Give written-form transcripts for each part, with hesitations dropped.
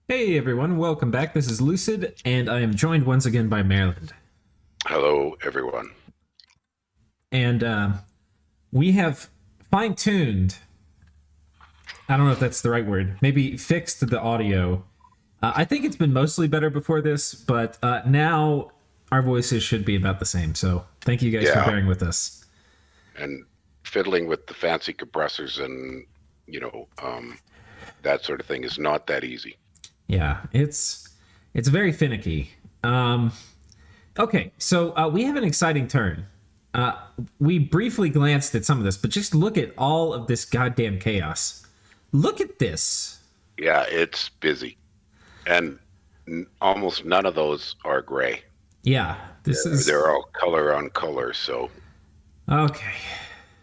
Hey everyone, welcome back. This is Lucid, and I am joined once again by Maryland. Hello, everyone. And we have fine-tuned, I don't know if that's the right word, maybe fixed the audio. I think it's been mostly better before this, but now our voices should be about the same. So thank you guys for bearing with us. And fiddling with the fancy compressors and, that sort of thing is not that easy. Yeah, it's very finicky. Okay, so we have an exciting turn. We briefly glanced at some of this, but just look at all of this goddamn chaos. Look at this. Yeah, it's busy. And almost none of those are gray. Yeah, They're all color on color, so... Okay.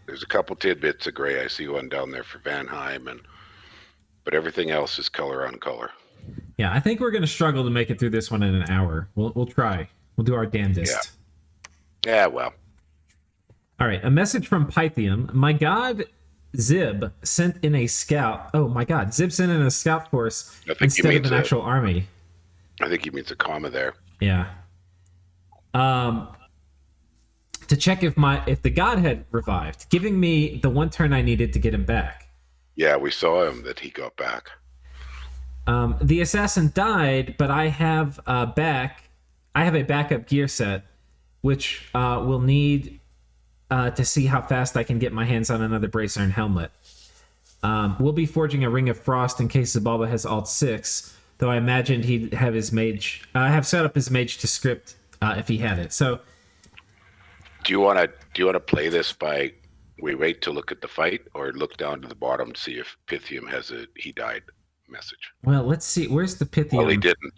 There's a couple tidbits of gray. I see one down there for Vanheim, but everything else is color on color. Yeah, I think we're going to struggle to make it through this one in an hour. We'll try. We'll do our damnedest. Yeah, well. All right, a message from Pythium. My god, Zib sent in a scout. Oh my god, Zib sent in a scout force instead of an actual army. I think he means a comma there. Yeah. To check if the god had revived, giving me the one turn I needed to get him back. Yeah, we saw him that he got back. The assassin died, but I have a backup gear set, which will need to see how fast I can get my hands on another bracer and helmet. We'll be forging a ring of frost in case Zibalba has alt 6, though I imagined he'd have his mage. Have set up his mage to script if he had it. So, do you want to play this by we wait to look at the fight, or look down to the bottom to see if Pythium has a he died message? Well, let's see. Where's the Pythium? Well, he didn't.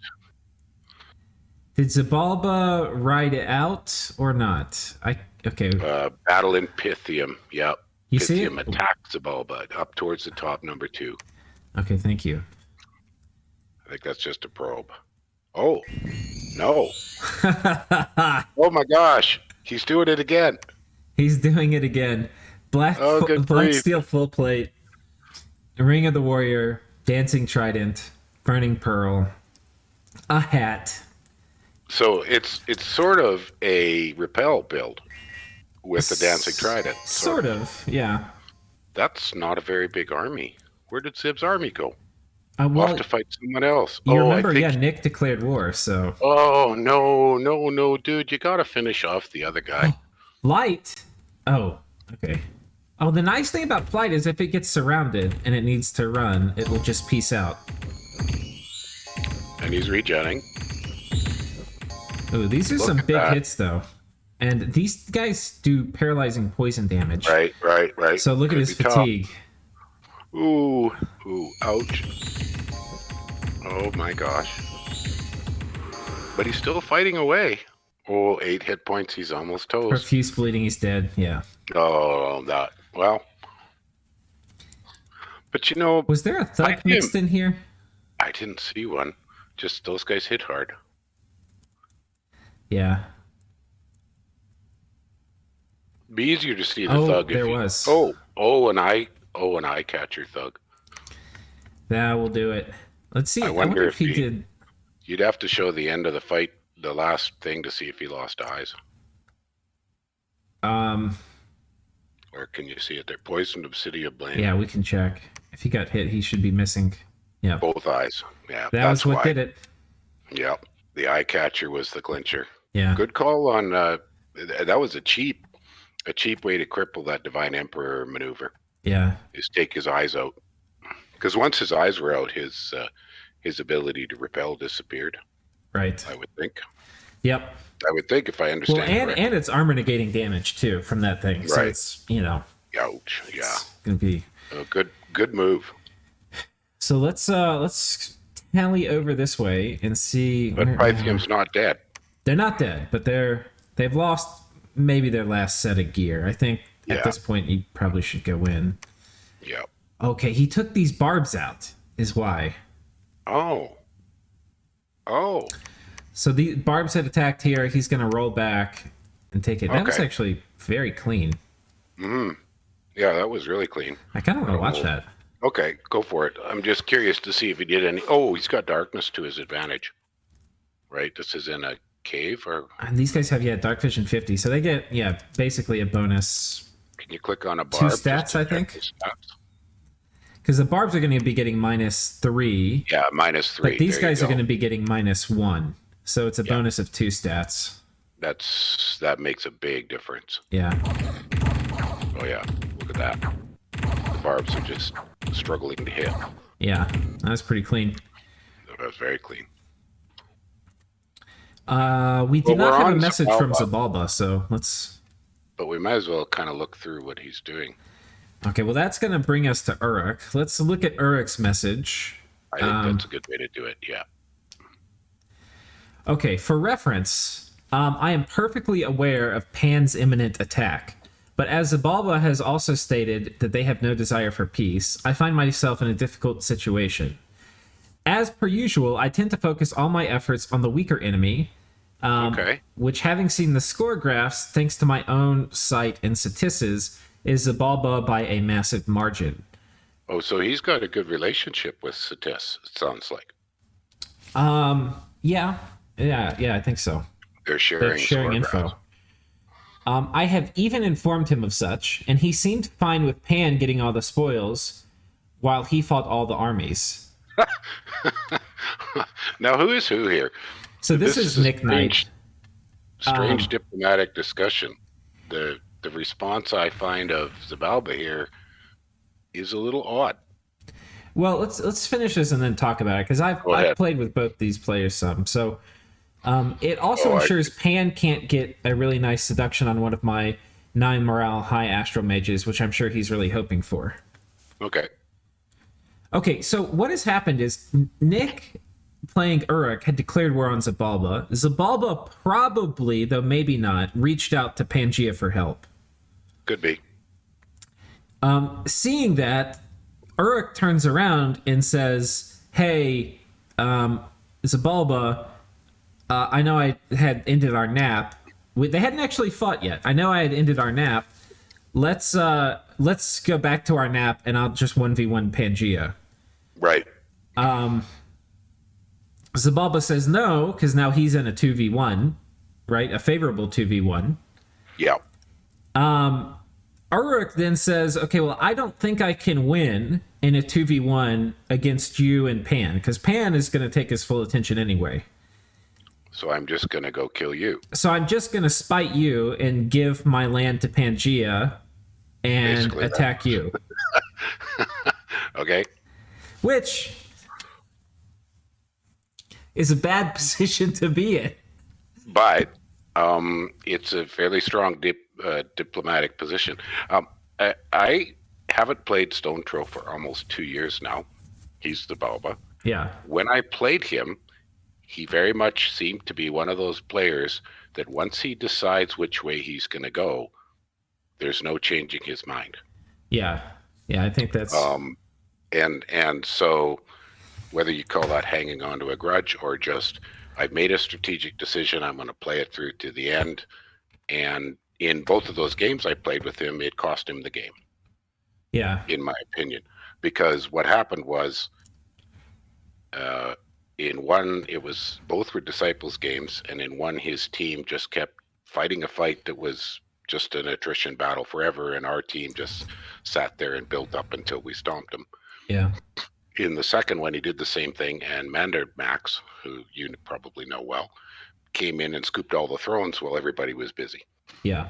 Did Zibalba ride it out or not? Okay. Battle in Pythium. Yep. You Pythium see it? Attacks Zibalba up towards the top, number 2. Okay, thank you. I think that's just a probe. Oh, no. Oh my gosh. He's doing it again. He's doing it again. Black steel full plate, Ring of the Warrior, Dancing Trident, Burning Pearl, a hat. So it's sort of a repel build with the Dancing Trident. Sort of, yeah. That's not a very big army. Where did Zib's army go? Well, off to fight someone else. You remember, Nick declared war, so... Oh, no, dude. You gotta finish off the other guy. Light? Oh, okay. Oh, the nice thing about Flight is if it gets surrounded and it needs to run, it will just peace out. And he's regenning. Oh, these are some big hits, though. And these guys do paralyzing poison damage. Right. So look at his fatigue. Ooh, ouch. Oh my gosh. But he's still fighting away. Oh, 8 hit points, he's almost toast. Profuse bleeding, he's dead, yeah. Oh, that, well. But Was there a thug mixed in here? I didn't see one. Just those guys hit hard. Yeah. Be easier to see the thug. There was. An eye catcher thug. That will do it. Let's see. I wonder if he did. You'd have to show the end of the fight, the last thing, to see if he lost eyes. Or can you see it there? Poisoned obsidian blade. Yeah, we can check. If he got hit, he should be missing. Yeah. Both eyes. Yeah. That was what did it. Yeah. The eye catcher was the clincher. Yeah. Good call on. That was a cheap way to cripple that Divine Emperor maneuver. Yeah. Is take his eyes out. Because once his eyes were out, his ability to repel disappeared. Right. I would think. Yep. I would think, if I understand. Well, and it's armor negating damage too from that thing. Right. So it's, ouch. Yeah. It's gonna be a good move. So let's tally over this way and see. But Pythium's not dead. They're not dead, but they've lost maybe their last set of gear. I think at this point you probably should go in. Yeah. Okay, he took these barbs out, is why. Oh. So the barbs had attacked here. He's going to roll back and take it. That was actually very clean. Yeah, that was really clean. I kind of want to watch that. Okay, go for it. I'm just curious to see if he did any. Oh, he's got darkness to his advantage. Right? This is in a cave, or And these guys have, dark vision 50, so they get, basically a bonus. can you click on a barb? 2 just to stats, I check think. the stats? Because the barbs are going to be getting -3. Yeah, -3. But these There you guys are go. going to be getting -1. So it's a bonus of 2 stats. That makes a big difference. Yeah. Oh yeah, look at that. The barbs are just struggling to hit. Yeah, that's pretty clean. That was very clean. We do Well, not we're have a on message from Zibalba. Zibalba, so let's... But we might as well kind of look through what he's doing. Okay, well, that's going to bring us to Uruk. Let's look at Uruk's message. I think that's a good way to do it, yeah. Okay, for reference, I am perfectly aware of Pan's imminent attack. But as Zibalba has also stated that they have no desire for peace, I find myself in a difficult situation. As per usual, I tend to focus all my efforts on the weaker enemy, which, having seen the score graphs, thanks to my own sight and Satis's, is Zibalba by a massive margin. Oh, so he's got a good relationship with Satis, it sounds like. Yeah, I think so. They're sharing info. I have even informed him of such, and he seemed fine with Pan getting all the spoils, while he fought all the armies. Now, who is who here? So this is Nicknight. Strange diplomatic discussion. The response I find of Zibalba here is a little odd. Well, let's finish this and then talk about it, because I've played with both these players some. So it also ensures Pan can't get a really nice seduction on one of my 9 morale high astral mages, which I'm sure he's really hoping for. Okay, so what has happened is Nick, playing Uruk, had declared war on Zibalba. Zibalba probably, though maybe not, reached out to Pangaea for help. Could be. Seeing that, Uruk turns around and says, hey, Zibalba, I know I had ended our nap. They hadn't actually fought yet. I know I had ended our nap. Let's go back to our nap, and I'll just 1v1 Pangaea. Right. Zibalba says no, because now he's in a 2v1, right? A favorable 2v1. Yeah. Uruk then says, okay, well, I don't think I can win in a 2v1 against you and Pan, because Pan is going to take his full attention anyway. So I'm just going to go kill you. So I'm just going to spite you and give my land to Pangaea and basically attack you. Okay. Which is a bad position to be in. But it's a fairly strong diplomatic position. I haven't played Stonetroll for almost 2 years now. He's the Zibalba. Yeah. When I played him, he very much seemed to be one of those players that once he decides which way he's going to go, there's no changing his mind. Yeah. Yeah, I think that's... And so whether you call that hanging on to a grudge or just, I've made a strategic decision, I'm going to play it through to the end. And in both of those games I played with him, it cost him the game. Yeah. In my opinion. Because what happened was, in one, both were Disciples games, and in one, his team just kept fighting a fight that was just an attrition battle forever, and our team just sat there and built up until we stomped him. Yeah. In the second one, he did the same thing, and Mandar Max, who you probably know well, came in and scooped all the thrones while everybody was busy. Yeah.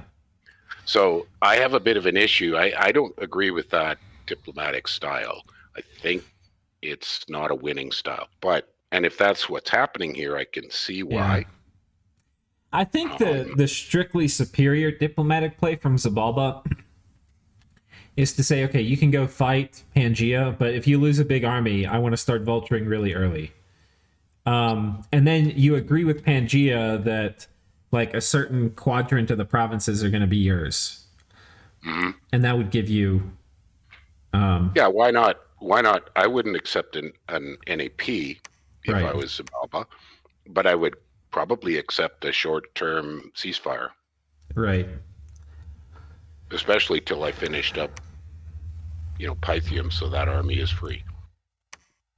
So I have a bit of an issue. I don't agree with that diplomatic style. I think it's not a winning style. And if that's what's happening here, I can see why. Yeah. I think the strictly superior diplomatic play from Zibalba is to say, okay, you can go fight Pangaea, but if you lose a big army, I want to start vulturing really early. And then you agree with Pangaea that like a certain quadrant of the provinces are going to be yours. Mm-hmm. And that would give you... yeah, why not? Why not? I wouldn't accept an NAP if I was Zibalba, but I would probably accept a short-term ceasefire. Right. Especially till I finished up Pythium, so that army is free.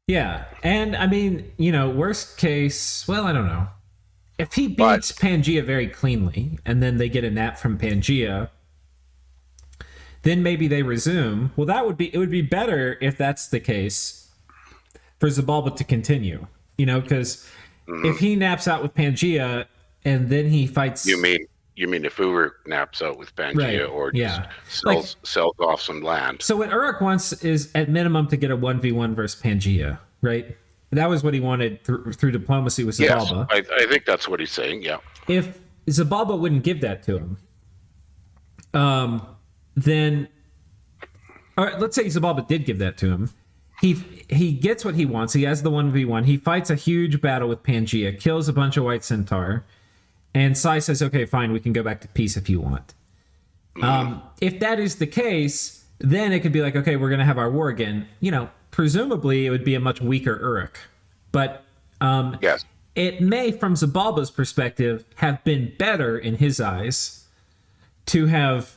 Yeah, and I mean, worst case, well, I don't know. If he beats Pangaea very cleanly, and then they get a nap from Pangaea, then maybe they resume. Well, it would be better if that's the case for Zibalba to continue. Because if he naps out with Pangaea and then he fights, You mean if Uruk naps out with Pangaea, Right, or yeah. just sells off some land? So what Uruk wants is at minimum to get a 1v1 versus Pangaea, right? That was what he wanted through diplomacy with Zibalba. Yes, I think that's what he's saying, yeah. If Zibalba wouldn't give that to him, then, all right, let's say Zibalba did give that to him. He gets what he wants. He has the 1v1. He fights a huge battle with Pangaea, kills a bunch of White Centaur, and Sai says, okay, fine, we can go back to peace if you want. If that is the case, then it could be like, okay, we're going to have our war again. Presumably it would be a much weaker Uruk. But Yes. it may, from Zibalba's perspective, have been better in his eyes to have,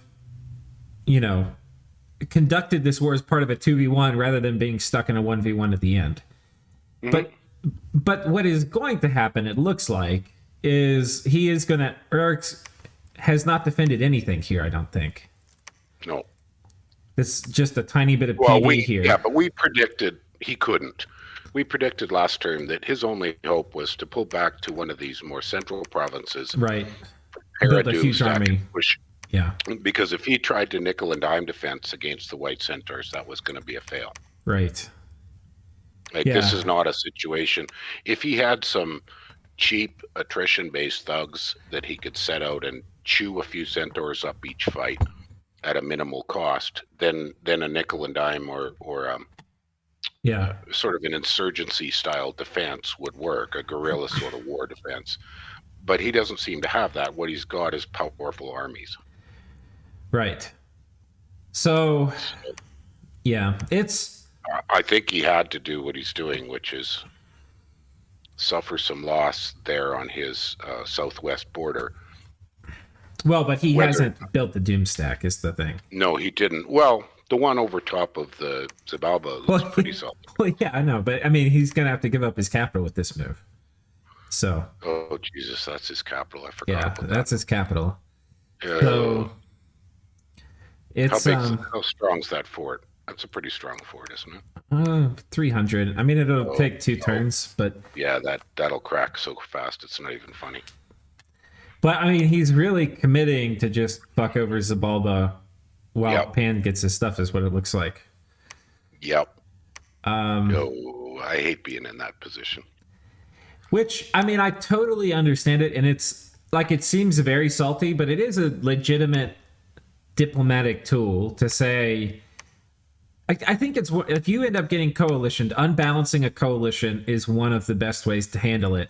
conducted this war as part of a 2v1 rather than being stuck in a 1v1 at the end. But what is going to happen, it looks like, is Uruk has not defended anything here, I don't think. No. It's just a tiny bit of PV here. Yeah, but we predicted he couldn't. We predicted last term that his only hope was to pull back to one of these more central provinces. Right. Build a huge army. Yeah. Because if he tried to nickel and dime defense against the White Centaurs, that was going to be a fail. Right. This is not a situation. If he had some cheap attrition-based thugs that he could set out and chew a few centaurs up each fight at a minimal cost, then a nickel and dime or sort of an insurgency style defense would work, a guerrilla sort of war defense. But he doesn't seem to have that. What he's got is powerful armies. Right. So, yeah, it's... I think he had to do what he's doing, which is suffer some loss there on his southwest border. Well, but he hasn't built the Doom Stack, is the thing. No, he didn't. Well, the one over top of the Zibalba was pretty solid. Well, yeah, I know, but I mean, he's going to have to give up his capital with this move. So. Oh, Jesus, that's his capital. I forgot. Yeah, that's his capital. So, it's how strong's that fort? That's a pretty strong fort, isn't it? 300. I mean, it'll take 2 turns, but yeah, that'll crack so fast it's not even funny. But I mean, he's really committing to just fuck over Zibalba while Pan gets his stuff, is what it looks like. Yep. No, I hate being in that position. Which, I mean, I totally understand it, and it's like, it seems very salty, but it is a legitimate diplomatic tool to say, I think it's, if you end up getting coalitioned, unbalancing a coalition is one of the best ways to handle it.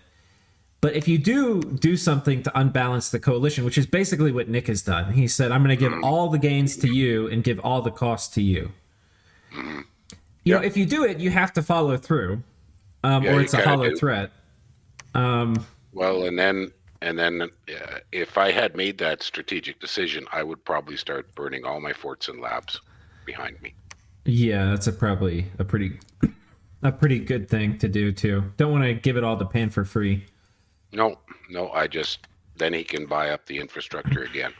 But if you do something to unbalance the coalition, which is basically what Nick has done, he said, I'm going to give all the gains to you and give all the costs to you. You know, if you do it, you have to follow through, or it's a hollow threat. Well, and then if I had made that strategic decision, I would probably start burning all my forts and labs behind me. Yeah, that's probably a pretty good thing to do too. Don't want to give it all to Pan for free. No, then he can buy up the infrastructure again.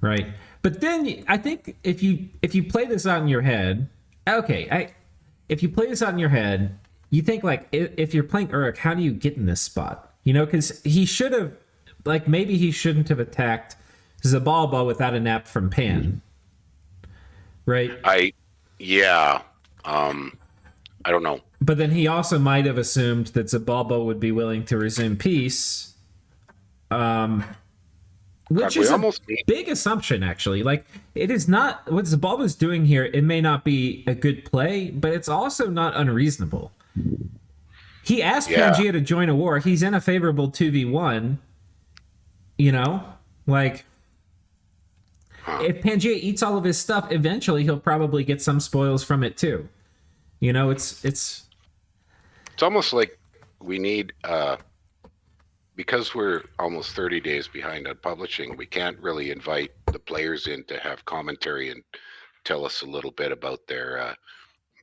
Right. But then I think if you play this out in your head, if you play this out in your head, you think like, if you're playing Uruk, how do you get in this spot? You know, because he should have, like, maybe he shouldn't have attacked Zibalba without a nap from Pan. Right? I don't know. But then he also might have assumed that Zibalba would be willing to resume peace, which is a big assumption, actually. Like, it is not what Zibalba's doing here. It may not be a good play, but it's also not unreasonable. He asked Pangaea to join a war. He's in a favorable 2v1. You know, like, if Pangaea eats all of his stuff, eventually he'll probably get some spoils from it too. You know, it's almost like we need, because we're almost 30 days behind on publishing, we can't really invite the players in to have commentary and tell us a little bit about their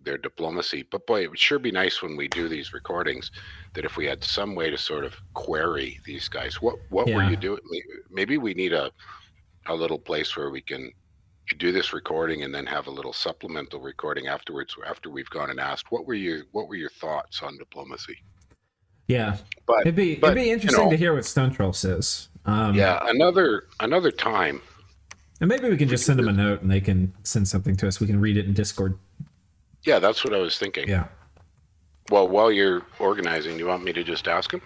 diplomacy. But boy, it would sure be nice when we do these recordings that if we had some way to sort of query these guys. What were you doing? Maybe we need a little place where we can do this recording and then have a little supplemental recording afterwards after we've gone and asked what were your thoughts on diplomacy. Yeah, but it'd be interesting to hear what Stonetroll says. Yeah, another time. And maybe we can just send them a note and they can send something to us. We can read it in Discord. Yeah, that's what I was thinking. Yeah. Well, while you're organizing, you want me to just ask him?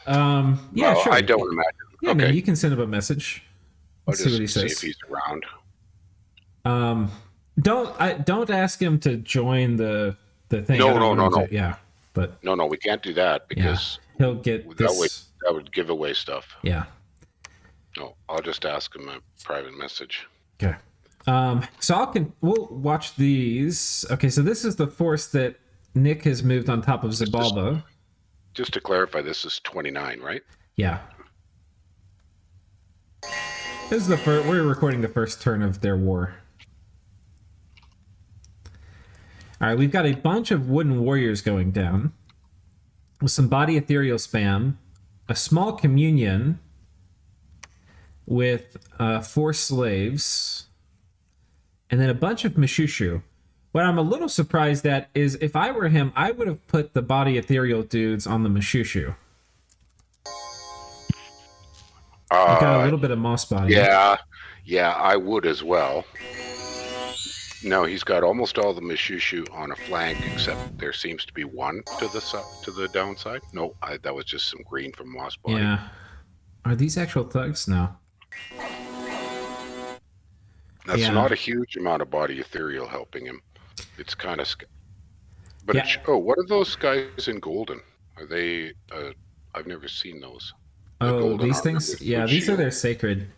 Yeah, well, sure. I don't imagine. Yeah, okay. I mean, you can send him a message. Let's see what he says. See if he's around. Don't ask him to join the thing. No. Yeah, but no, we can't do that because he'll get this. That would give away stuff. Yeah. No, I'll just ask him a private message. Okay. So we'll watch these. Okay, so this is the force that Nick has moved on top of Zibalba. Just to clarify, this is 29, right? Yeah. This is the first. We're recording the first turn of their war. All right, we've got a bunch of wooden warriors going down with some body ethereal spam, a small communion with 4 slaves, and then a bunch of Mashushu. What I'm a little surprised at is if I were him, I would have put the body ethereal dudes on the Mashushu. I've got a little bit of moss body. Yeah, I would as well. No, he's got almost all the Mashushu on a flank, except there seems to be one to the downside. No, that was just some green from moss body. Yeah. Are these actual thugs? No. That's not a huge amount of body ethereal helping him. It's kind of... But what are those guys in golden? Are they... I've never seen those. These things? Yeah, these are their sacred.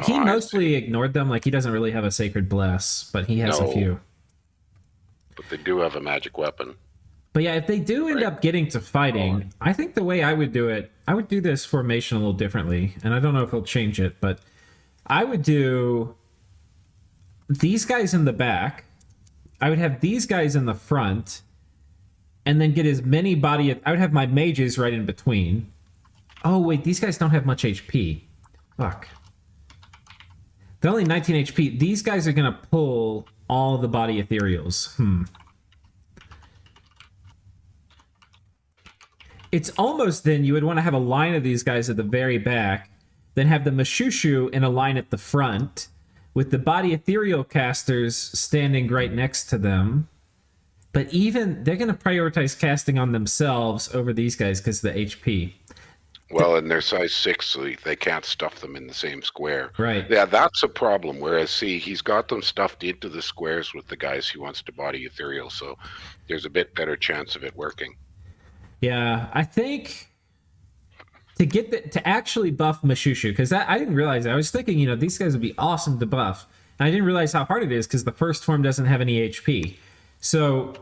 He mostly ignored them. Like, he doesn't really have a sacred bless, but he has a few. But they do have a magic weapon. But yeah, if they do end up getting to fighting, I think the way I would do it, I would do this formation a little differently. And I don't know if he'll change it, but I would do these guys in the back. I would have these guys in the front. And then get as many body... I would have my mages right in between. Oh, wait, these guys don't have much HP. Fuck. They're only 19 HP. These guys are going to pull all the body ethereals. It's almost then you would want to have a line of these guys at the very back, then have the Mashushu in a line at the front, with the body ethereal casters standing right next to them. But even, they're going to prioritize casting on themselves over these guys because of the HP. Well, and they're size 6, so they can't stuff them in the same square. Right. Yeah, that's a problem. Whereas, see, he's got them stuffed into the squares with the guys he wants to body ethereal, so there's a bit better chance of it working. Yeah, I think to actually buff Mashushu, because I didn't realize it. I was thinking, these guys would be awesome to buff. And I didn't realize how hard it is because the first form doesn't have any HP. So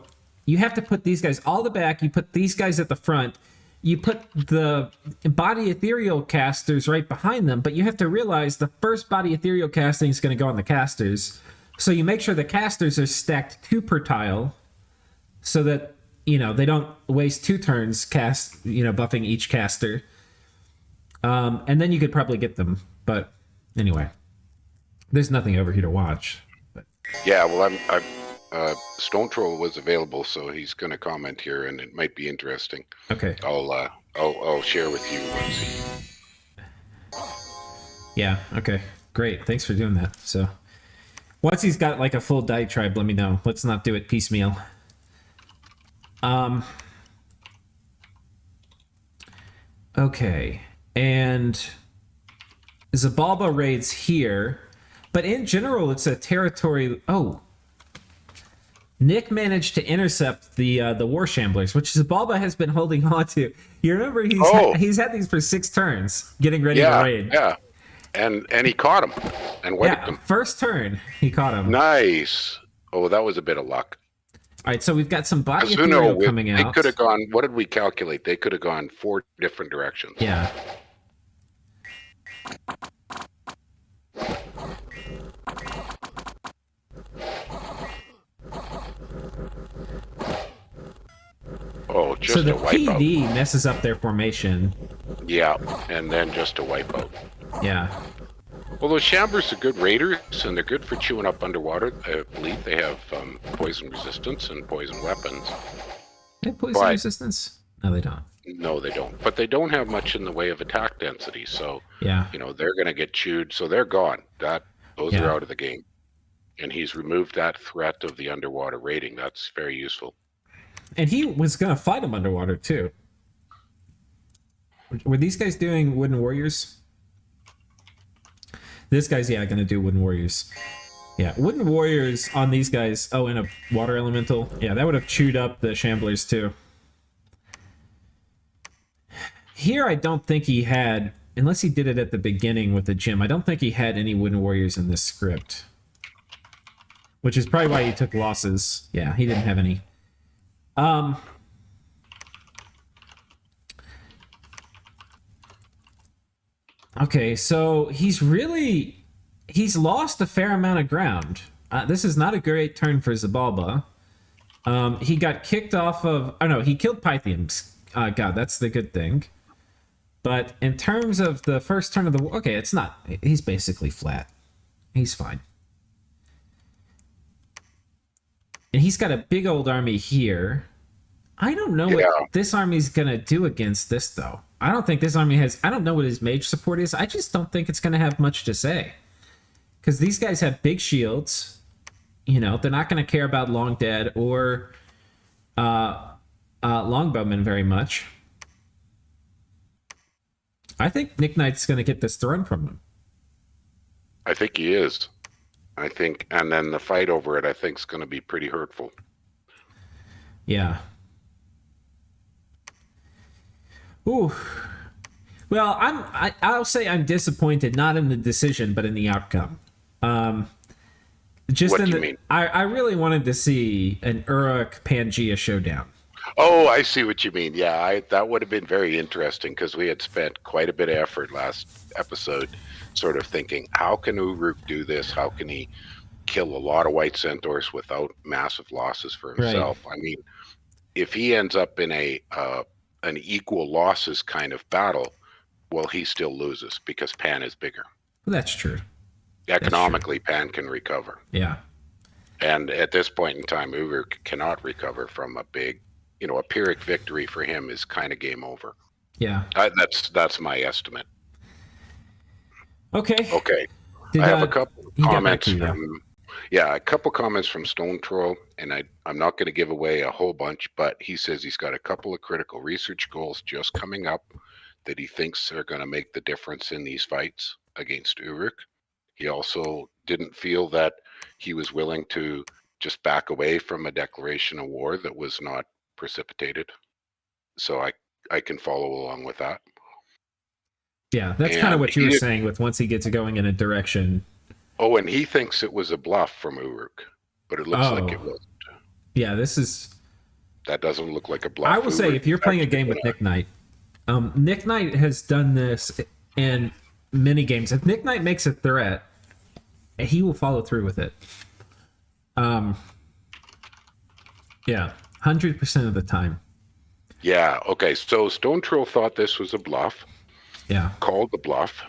you have to put these guys all the back. You put these guys at the front. You put the body ethereal casters right behind them, but you have to realize the first body ethereal casting is going to go on the casters. So you make sure the casters are stacked 2 per tile so that, they don't waste 2 turns buffing each caster. And then you could probably get them. But anyway, there's nothing over here to watch. But. Yeah, well, Stonetroll was available, so he's going to comment here, and it might be interesting. Okay. I'll share with you once he... Yeah. Okay. Great. Thanks for doing that. So, once he's got like a full diatribe, let me know. Let's not do it piecemeal. Okay. And Zibalba raids here, but in general, it's a territory. Oh. Nick managed to intercept the War Shamblers, which Zibalba has been holding on to. You remember he's had these for 6 turns, getting ready to raid. Yeah, and he caught him and wiped him. First turn, he caught him. Nice. Oh, that was a bit of luck. All right, so we've got some body ethereal coming out. They could have gone, what did we calculate? They could have gone 4 different directions. Yeah. Oh, just So the a wipeout. PD messes up their formation. Yeah, and then just a wipeout. Yeah. Well, those Chambers are good raiders, and they're good for chewing up underwater. I believe they have poison resistance and poison weapons. They have poison resistance? No, they don't. No, they don't. But they don't have much in the way of attack density, so Yeah. they're going to get chewed, so they're gone. Those are out of the game. And he's removed that threat of the underwater raiding. That's very useful. And he was going to fight them underwater, too. Were these guys doing Wooden Warriors? This guy's, going to do Wooden Warriors. Yeah, Wooden Warriors on these guys. Oh, and a Water Elemental. Yeah, that would have chewed up the Shamblers, too. Here, I don't think he had, unless he did it at the beginning with the gym, I don't think he had any Wooden Warriors in this script. Which is probably why he took losses. Yeah, he didn't have any. Okay, so he's lost a fair amount of ground. This is not a great turn for Zibalba. He got kicked off of... Oh, no, he killed Pythiums. God, that's the good thing. But in terms of the first turn of the... Okay, it's not... He's basically flat. He's fine. And he's got a big old army here. I don't know what this army's going to do against this, though. I don't think this army has... I don't know what his mage support is. I just don't think it's going to have much to say. Because these guys have big shields. They're not going to care about Long Dead or Longbowmen very much. I think Nicknight's going to get this throne from him. I think he is. And then the fight over it, I think, is going to be pretty hurtful. Yeah. Ooh. Well, I'll say I'm disappointed, not in the decision, but in the outcome. Just what in do the, you mean? I really wanted to see an Uruk Pangaea showdown. Oh, I see what you mean. Yeah, that would have been very interesting because we had spent quite a bit of effort last episode sort of thinking, how can Uruk do this? How can he kill a lot of white centaurs without massive losses for himself? Right. I mean, if he ends up in an equal losses kind of battle, well, he still loses because Pan is bigger. Well, that's true. Economically, Pan can recover. Yeah. And at this point in time, Uruk cannot recover from a big, a Pyrrhic victory for him is kind of game over. Yeah. That's my estimate. Okay. I have a couple comments from a couple comments from Stonetroll, and I'm not going to give away a whole bunch, but he says he's got a couple of critical research goals just coming up that he thinks are going to make the difference in these fights against Uruk. He also didn't feel that he was willing to just back away from a declaration of war that was not precipitated. So I can follow along with that. Yeah, that's kind of what you were saying with once he gets going in a direction. Oh, and he thinks it was a bluff from Uruk, but it looks like it wasn't. Yeah, that doesn't look like a bluff. I will say, if you're playing a game with Nicknight, Nicknight has done this in many games. If Nicknight makes a threat, he will follow through with it. Yeah, 100% of the time. Yeah, okay. So Stonetroll thought this was a bluff. Yeah. Called the bluff.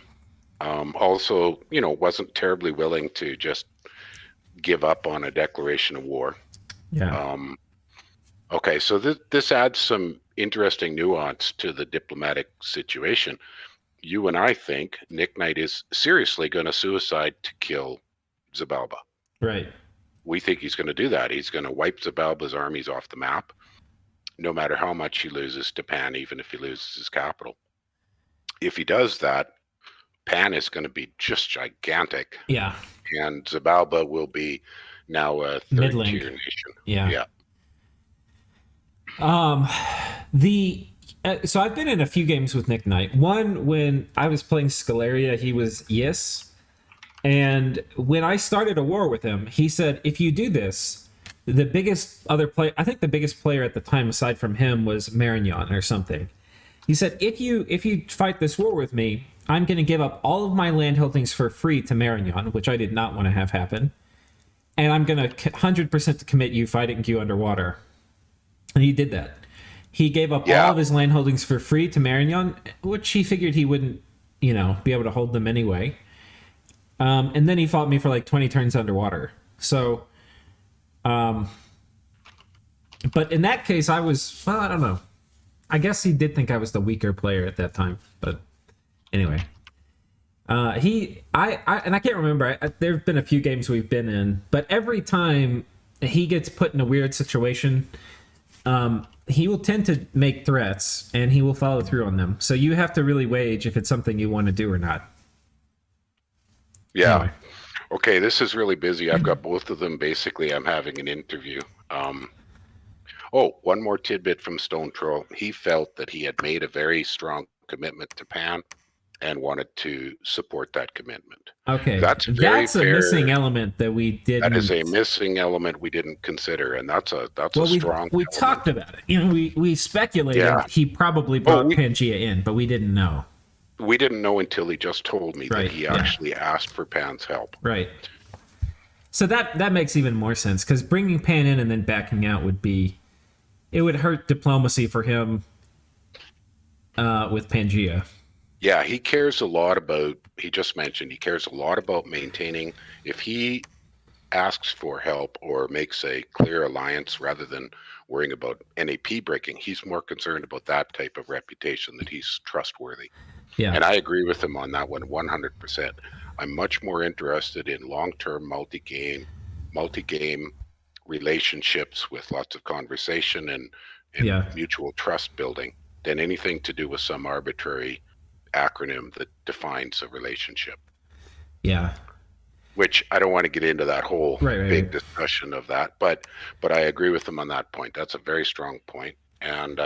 Also, wasn't terribly willing to just give up on a declaration of war. Yeah. Okay, so this adds some interesting nuance to the diplomatic situation. You and I think Nicknight is seriously going to suicide to kill Zibalba. Right. We think he's going to do that. He's going to wipe Zibalba's armies off the map, no matter how much he loses to Pan, even if he loses his capital. If he does that, Pan is going to be just gigantic. Yeah. And Zibalba will be now a third-tier nation. Yeah. So I've been in a few games with Nicknight. One, when I was playing Scalaria, he was Yis. And when I started a war with him, he said, if you do this, the biggest other player, I think the biggest player at the time aside from him was Marignon or something. He said, if you fight this war with me, I'm going to give up all of my land holdings for free to Marignon, which I did not want to have happen. And I'm going to 100% commit you fighting you underwater. And he did that. he gave up all of his land holdings for free to Marignon, which he figured he wouldn't, be able to hold them anyway. And then he fought me for like 20 turns underwater. So, but in that case, I was, well, I don't know. I guess he did think I was the weaker player at that time. But anyway, I can't remember. There have been a few games we've been in, but every time he gets put in a weird situation, he will tend to make threats and he will follow through on them. So you have to really wage if it's something you want to do or not. Yeah. Anyway. Okay, this is really busy. I've got both of them. Basically, I'm having an interview. One more tidbit from Stonetroll. He felt that he had made a very strong commitment to Pan and wanted to support that commitment. Okay, that's a missing element that we didn't. That is a missing element we didn't consider, and that's a strong. We talked about it. We speculated he probably brought Pangaea in, but we didn't know. We didn't know until he just told me that he actually asked for Pan's help. Right. So that makes even more sense, because bringing Pan in and then backing out it would hurt diplomacy for him with Pangaea. Yeah, he cares a lot about, he just mentioned, he cares a lot about maintaining, if he asks for help or makes a clear alliance rather than worrying about NAP breaking, he's more concerned about that type of reputation, that he's trustworthy. Yeah. And I agree with him on that one 100%. I'm much more interested in long-term multi-game relationships with lots of conversation and mutual trust building than anything to do with some arbitrary acronym that defines a relationship. Yeah. Which I don't want to get into that whole big discussion of that, but I agree with him on that point. That's a very strong point. And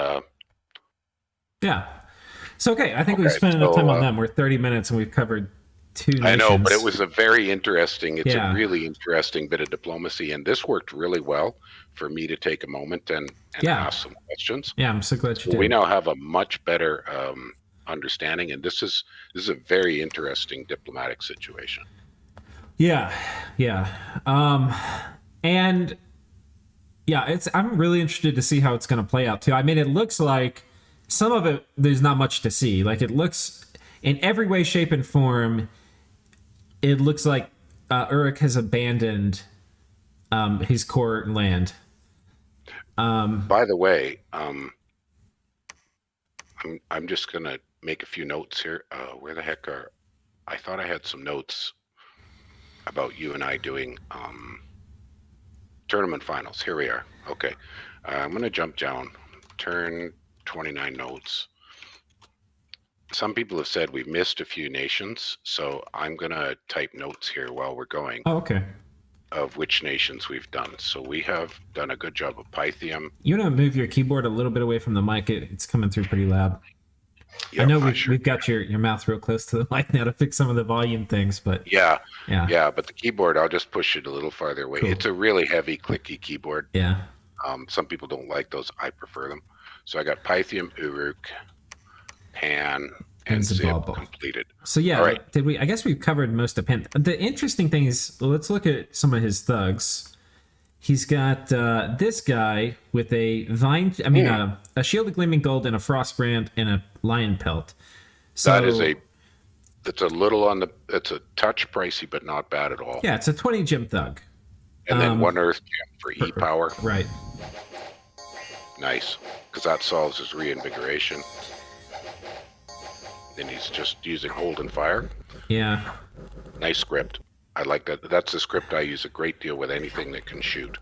yeah. So, okay, I think we've spent enough time on them. We're 30 minutes and we've covered 2 nations. I know, but it was a very interesting, a really interesting bit of diplomacy. And this worked really well for me to take a moment and ask some questions. Yeah, I'm so glad you did. We now have a much better understanding, and this is a very interesting diplomatic situation. Yeah. And yeah, I'm really interested to see how it's going to play out too. I mean, it looks like some of it, there's not much to see. Like, it looks, in every way, shape, and form, it looks like Uruk has abandoned his core land. By the way, I'm just going to make a few notes here. Where the heck I thought I had some notes about you and I doing tournament finals. Here we are. Okay. I'm going to jump down. Turn 29 notes. Some people have said we've missed a few nations, so I'm going to type notes here while we're going. Oh, okay. Of which nations we've done. So we have done a good job of Pythium. You want to move your keyboard a little bit away from the mic? It's coming through pretty loud. Yep, I know we've got your mouth real close to the mic now to fix some of the volume things, but yeah. But the keyboard, I'll just push it a little farther away. Cool. It's a really heavy, clicky keyboard. Yeah. Some people don't like those. I prefer them. So I got Pythium, Uruk, Pan, and Zibalba completed. So yeah, right. I guess we've covered most of Pan. The interesting thing is, let's look at some of his thugs. He's got this guy with a vine. I mean, a shield of gleaming gold and a frostbrand and a lion pelt. So that's a little it's a touch pricey, but not bad at all. Yeah, it's a 20 gem thug. And then 1 earth gem for E power. Right. Nice, because that solves his reinvigoration. Then he's just using hold and fire. Yeah. Nice script. I like that. That's the script I use a great deal with anything that can shoot.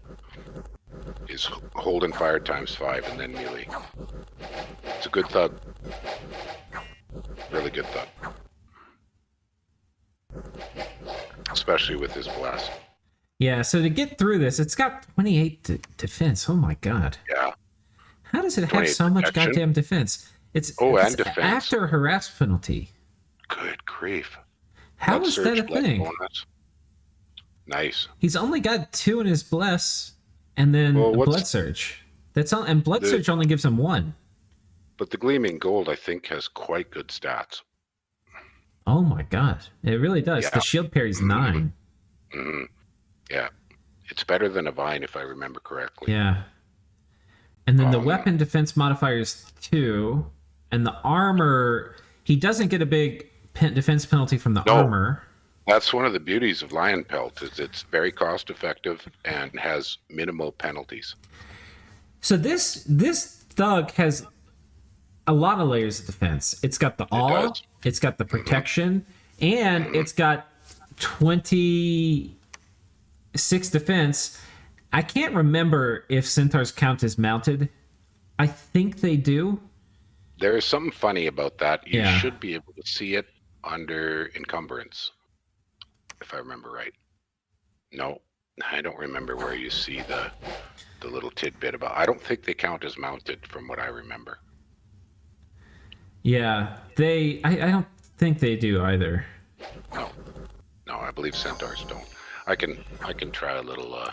Is hold and fire ×5 and then melee. It's a good thug. Really good thug. Especially with his blast. Yeah, so to get through this, it's got 28 defense. Oh my god. Yeah. How does it have so much goddamn defense? It's and defense. After harass penalty. Good grief. How is that a thing? Bonus. Nice. He's only got 2 in his bless, and then blood surge. That's all, and blood surge only gives him 1. But the gleaming gold, I think, has quite good stats. Oh my god, it really does. Yeah. The shield parry's 9. Mm-hmm. Yeah, it's better than a vine if I remember correctly. Yeah. And then the weapon defense modifier is 2. And the armor, he doesn't get a big defense penalty from the armor. That's one of the beauties of Lion Pelt, is it's very cost effective and has minimal penalties. So this thug has a lot of layers of defense. It's got the awe, it's got the protection, and it's got 26 defense. I can't remember if centaurs count as mounted. I think they do. There is something funny about that. You should be able to see it under encumbrance, if I remember right. No, I don't remember where you see the little tidbit about. I don't think they count as mounted, from what I remember. Yeah, I don't think they do either. No, I believe centaurs don't. I can try a little. I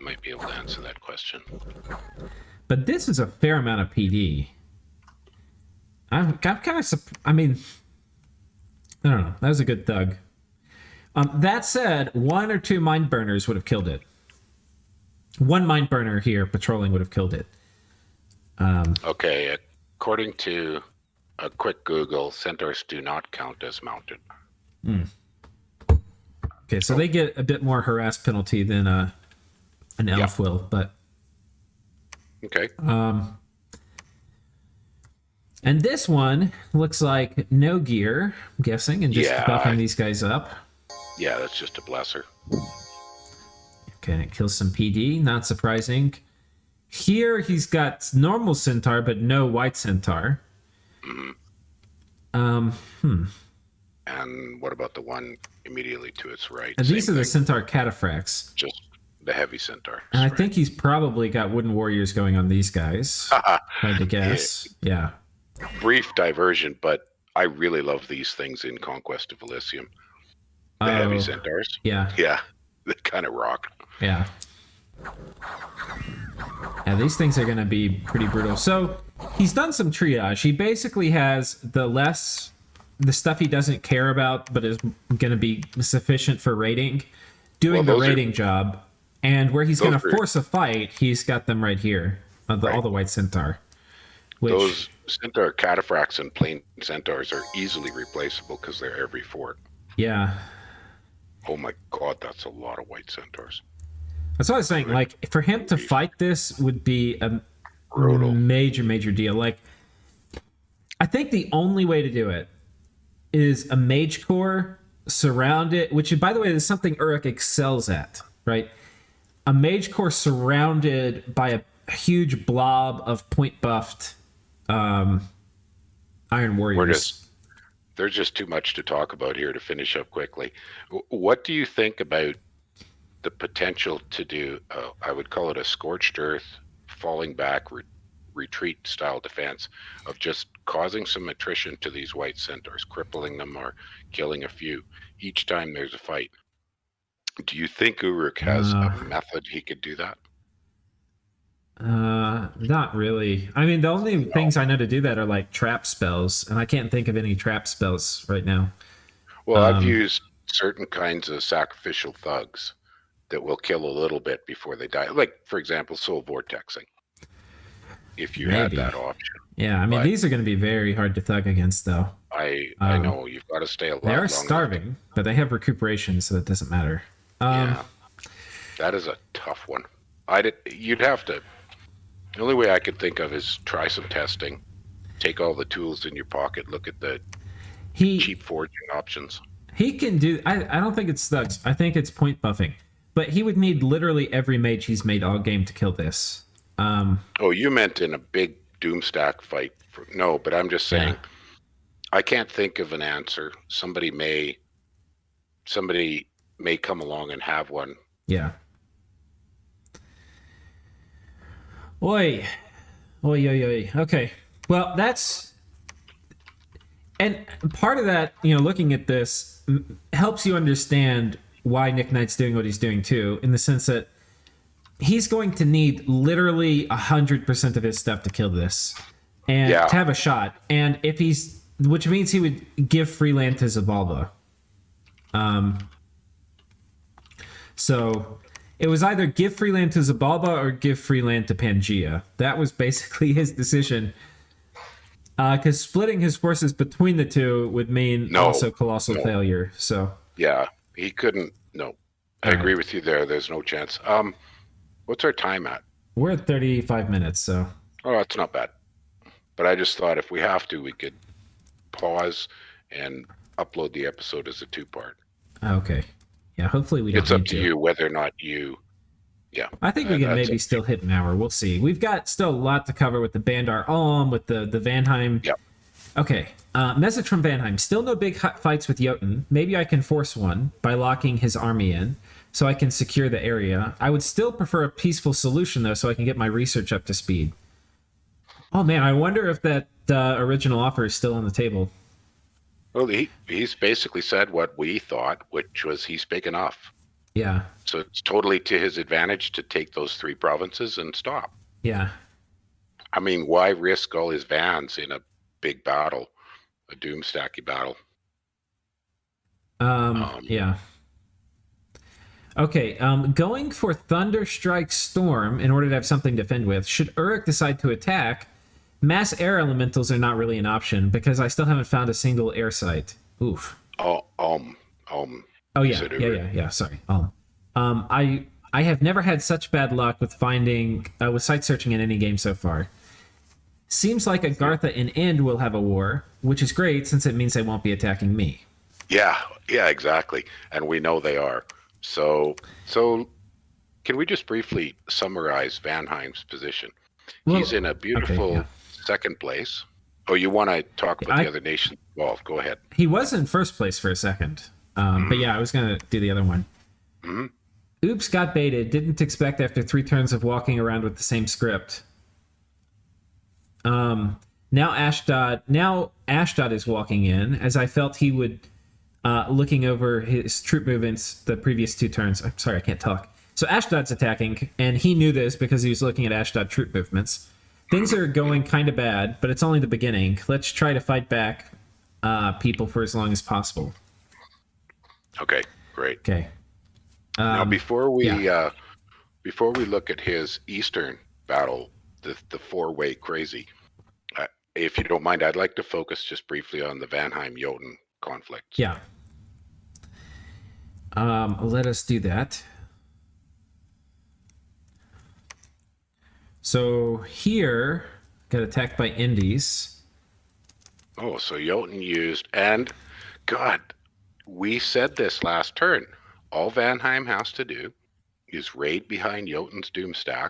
might be able to answer that question. But this is a fair amount of PD. I'm kind of. I mean, I don't know. That was a good thug. That said, 1 or 2 mind burners would have killed it. 1 mind burner here patrolling would have killed it. Okay, according to a quick Google, centaurs do not count as mounted. Okay, so they get a bit more harass penalty than an elf will, but okay. And this one looks like no gear, I'm guessing, and just buffing these guys up. Yeah, that's just a blesser. Okay, and it kills some PD, not surprising. Here he's got normal centaur, but no white centaur. And what about the one immediately to its right? These are the centaur cataphracts. Just the heavy centaur. And I think he's probably got wooden warriors going on these guys. Hard to guess. Yeah. Brief diversion, but I really love these things in Conquest of Elysium. The heavy centaurs. Yeah. Yeah. They kind of rock. Yeah. Yeah, these things are going to be pretty brutal. So he's done some triage. He basically has the stuff he doesn't care about, but is going to be sufficient for raiding, doing the raiding job. And where he's going to force a fight, he's got them right here. All the white centaur. Those centaur cataphracts and plain centaurs are easily replaceable because they're every fort. Yeah. Oh my god, that's a lot of white centaurs. That's what I was saying. Like, for him to fight this would be a brutal, major deal. Like, I think the only way to do it is a mage core, surround it, which, by the way, is something Uruk excels at, right? A mage core surrounded by a huge blob of point buffed Iron Warriors. There's just too much to talk about here to finish up quickly. What do you think about the potential to do, I would call it a scorched earth, falling back, retreat style defense of just causing some attrition to these white centaurs, crippling them or killing a few each time there's a fight? Do you think Uruk has a method he could do that? Not really. I mean, the only things I know to do that are like trap spells, and I can't think of any trap spells right now. Well, I've used certain kinds of sacrificial thugs that will kill a little bit before they die. Like, for example, soul vortexing. If you had that option. Yeah, I mean, these are going to be very hard to thug against, though. I know, you've got to stay alive. They are starving, but they have recuperation, so it doesn't matter. Yeah, that is a tough one. You'd have to. The only way I could think of is try some testing. Take all the tools in your pocket. Look at the cheap forging options. He can do. I don't think it's thugs. I think it's point buffing. But he would need literally every mage he's made all game to kill this. Oh, you meant in a big Doomstack fight? No, but I'm just saying. Yeah. I can't think of an answer. Somebody may come along and have one. Yeah. Oi. Okay. Well, that's... And part of that, looking at this, helps you understand why Nicknight's doing what he's doing, too, in the sense that he's going to need literally 100% of his stuff to kill this. And to have a shot. And if he's... Which means he would give free land to Zibalba. So... It was either give free land to Zibalba or give free land to Pangaea. That was basically his decision. Because splitting his forces between the two would mean also colossal failure. So yeah, he couldn't. No, I agree with you there. There's no chance. What's our time at? We're at 35 minutes. So that's not bad. But I just thought if we have to, we could pause and upload the episode as a 2-part. Okay. Yeah. Hopefully we don't. It's up to you whether or not you. Yeah, I think we can maybe still hit an hour. We'll see. We've got still a lot to cover with the Bandar Log, with the Vanheim. Yep. Okay. Message from Vanheim. Still no big fights with Jotun. Maybe I can force one by locking his army in so I can secure the area. I would still prefer a peaceful solution, though, so I can get my research up to speed. Oh, man. I wonder if that original offer is still on the table. Well, he's basically said what we thought, which was he's big enough. Yeah. So it's totally to his advantage to take those 3 provinces and stop. Yeah. I mean, why risk all his vans in a big battle, a doomstacky battle? Yeah. Okay, going for Thunderstrike Storm in order to have something to defend with. Should Uruk decide to attack, mass air elementals are not really an option because I still haven't found a single air site. Oof. Oh yeah. Sorry. I have never had such bad luck with finding with site searching in any game so far. Seems like Agartha and End will have a war, which is great since it means they won't be attacking me. Yeah, exactly, and we know they are. So can we just briefly summarize Vanheim's position? Well, he's in a beautiful second place. Oh, you want to talk about the other nations involved? Go ahead. He was in first place for a second. But yeah, I was going to do the other one. Mm-hmm. Oops, got baited. Didn't expect after 3 turns of walking around with the same script. Now Ashdod is walking in, as I felt he would, looking over his troop movements the previous 2 turns. I'm sorry, I can't talk. So Ashdod's attacking, and he knew this because he was looking at Ashdod troop movements. Things are going kind of bad, but it's only the beginning. Let's try to fight back people for as long as possible. Okay, great. Okay. Now, before we look at his eastern battle, the 4-way crazy, if you don't mind, I'd like to focus just briefly on the Vanheim-Jotun conflict. Yeah. Let us do that. So here, got attacked by Indies. Oh, so Jotun used, and God, we said this last turn. All Vanheim has to do is raid behind Jotun's Doomstack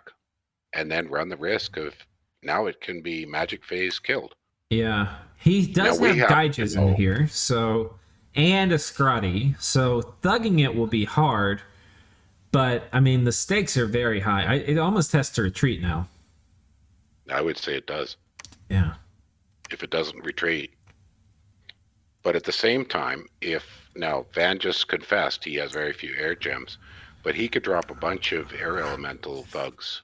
and then run the risk of now it can be Magic Phase killed. Yeah. He does have Gaiges in here, so and a Scrotty, so thugging it will be hard, but I mean the stakes are very high. It almost has to retreat now. I would say it does. Yeah. If it doesn't retreat. But at the same time, now Van just confessed he has very few air gems, but he could drop a bunch of air elemental thugs,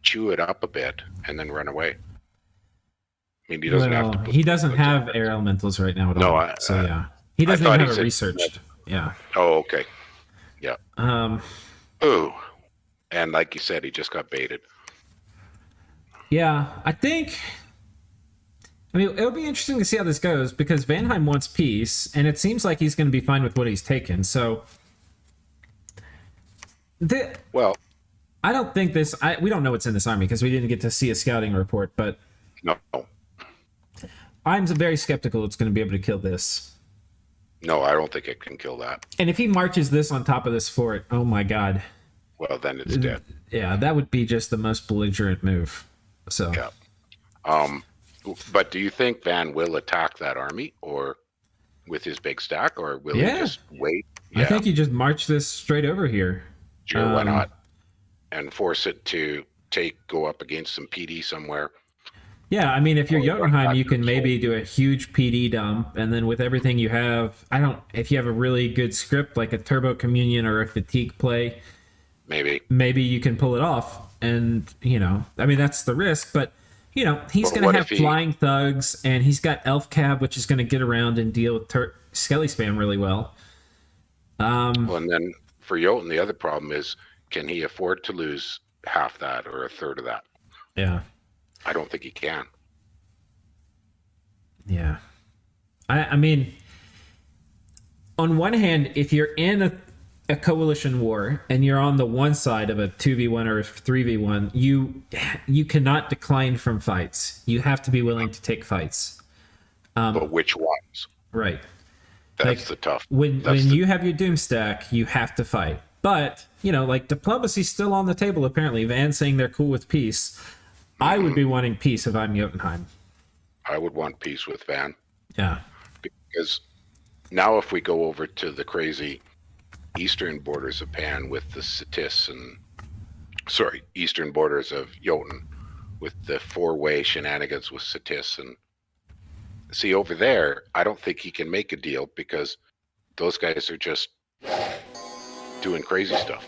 chew it up a bit, and then run away. I mean, he doesn't have to. He doesn't have air elementals right now at all. No, so yeah, he doesn't even have it researched. Yeah. Oh, okay. Yeah. Ooh, and like you said, he just got baited. Yeah, I think. I mean, it'll be interesting to see how this goes because Vanheim wants peace, and it seems like he's going to be fine with what he's taken. So, I don't think this. We don't know what's in this army because we didn't get to see a scouting report. But no, I'm very skeptical it's going to be able to kill this. No, I don't think it can kill that. And if he marches this on top of this fort, oh my god. Well, then it's dead. Yeah, that would be just the most belligerent move. So. Yeah. But do you think Van will attack that army or with his big stack, or will he just wait? Yeah. I think you just march this straight over here. Sure, why not? And force it to go up against some PD somewhere. Yeah, I mean, if you're Jotunheim, you can maybe do a huge PD dump, and then with everything you have, if you have a really good script like a Turbo Communion or a Fatigue play, maybe you can pull it off. And, I mean, that's the risk, but he's going to have flying thugs, and he's got Elf Cab, which is going to get around and deal with Skelly spam really well. And then for Jotun, the other problem is, can he afford to lose half that or a third of that? Yeah. I don't think he can. Yeah. I mean, on one hand, if you're in a coalition war and you're on the one side of a 2v1 or a 3v1, you cannot decline from fights. You have to be willing to take fights. But which ones? Right. That's the tough. When you have your doom stack, you have to fight. But, like diplomacy's still on the table, apparently. Van saying they're cool with peace. I would be wanting peace if I'm Jotunheim. I would want peace with Van. Yeah. Because now if we go over to the crazy eastern borders of Pan with the Satis eastern borders of Jotun with the four-way shenanigans with Satis, and see over there, I don't think he can make a deal because those guys are just doing crazy stuff.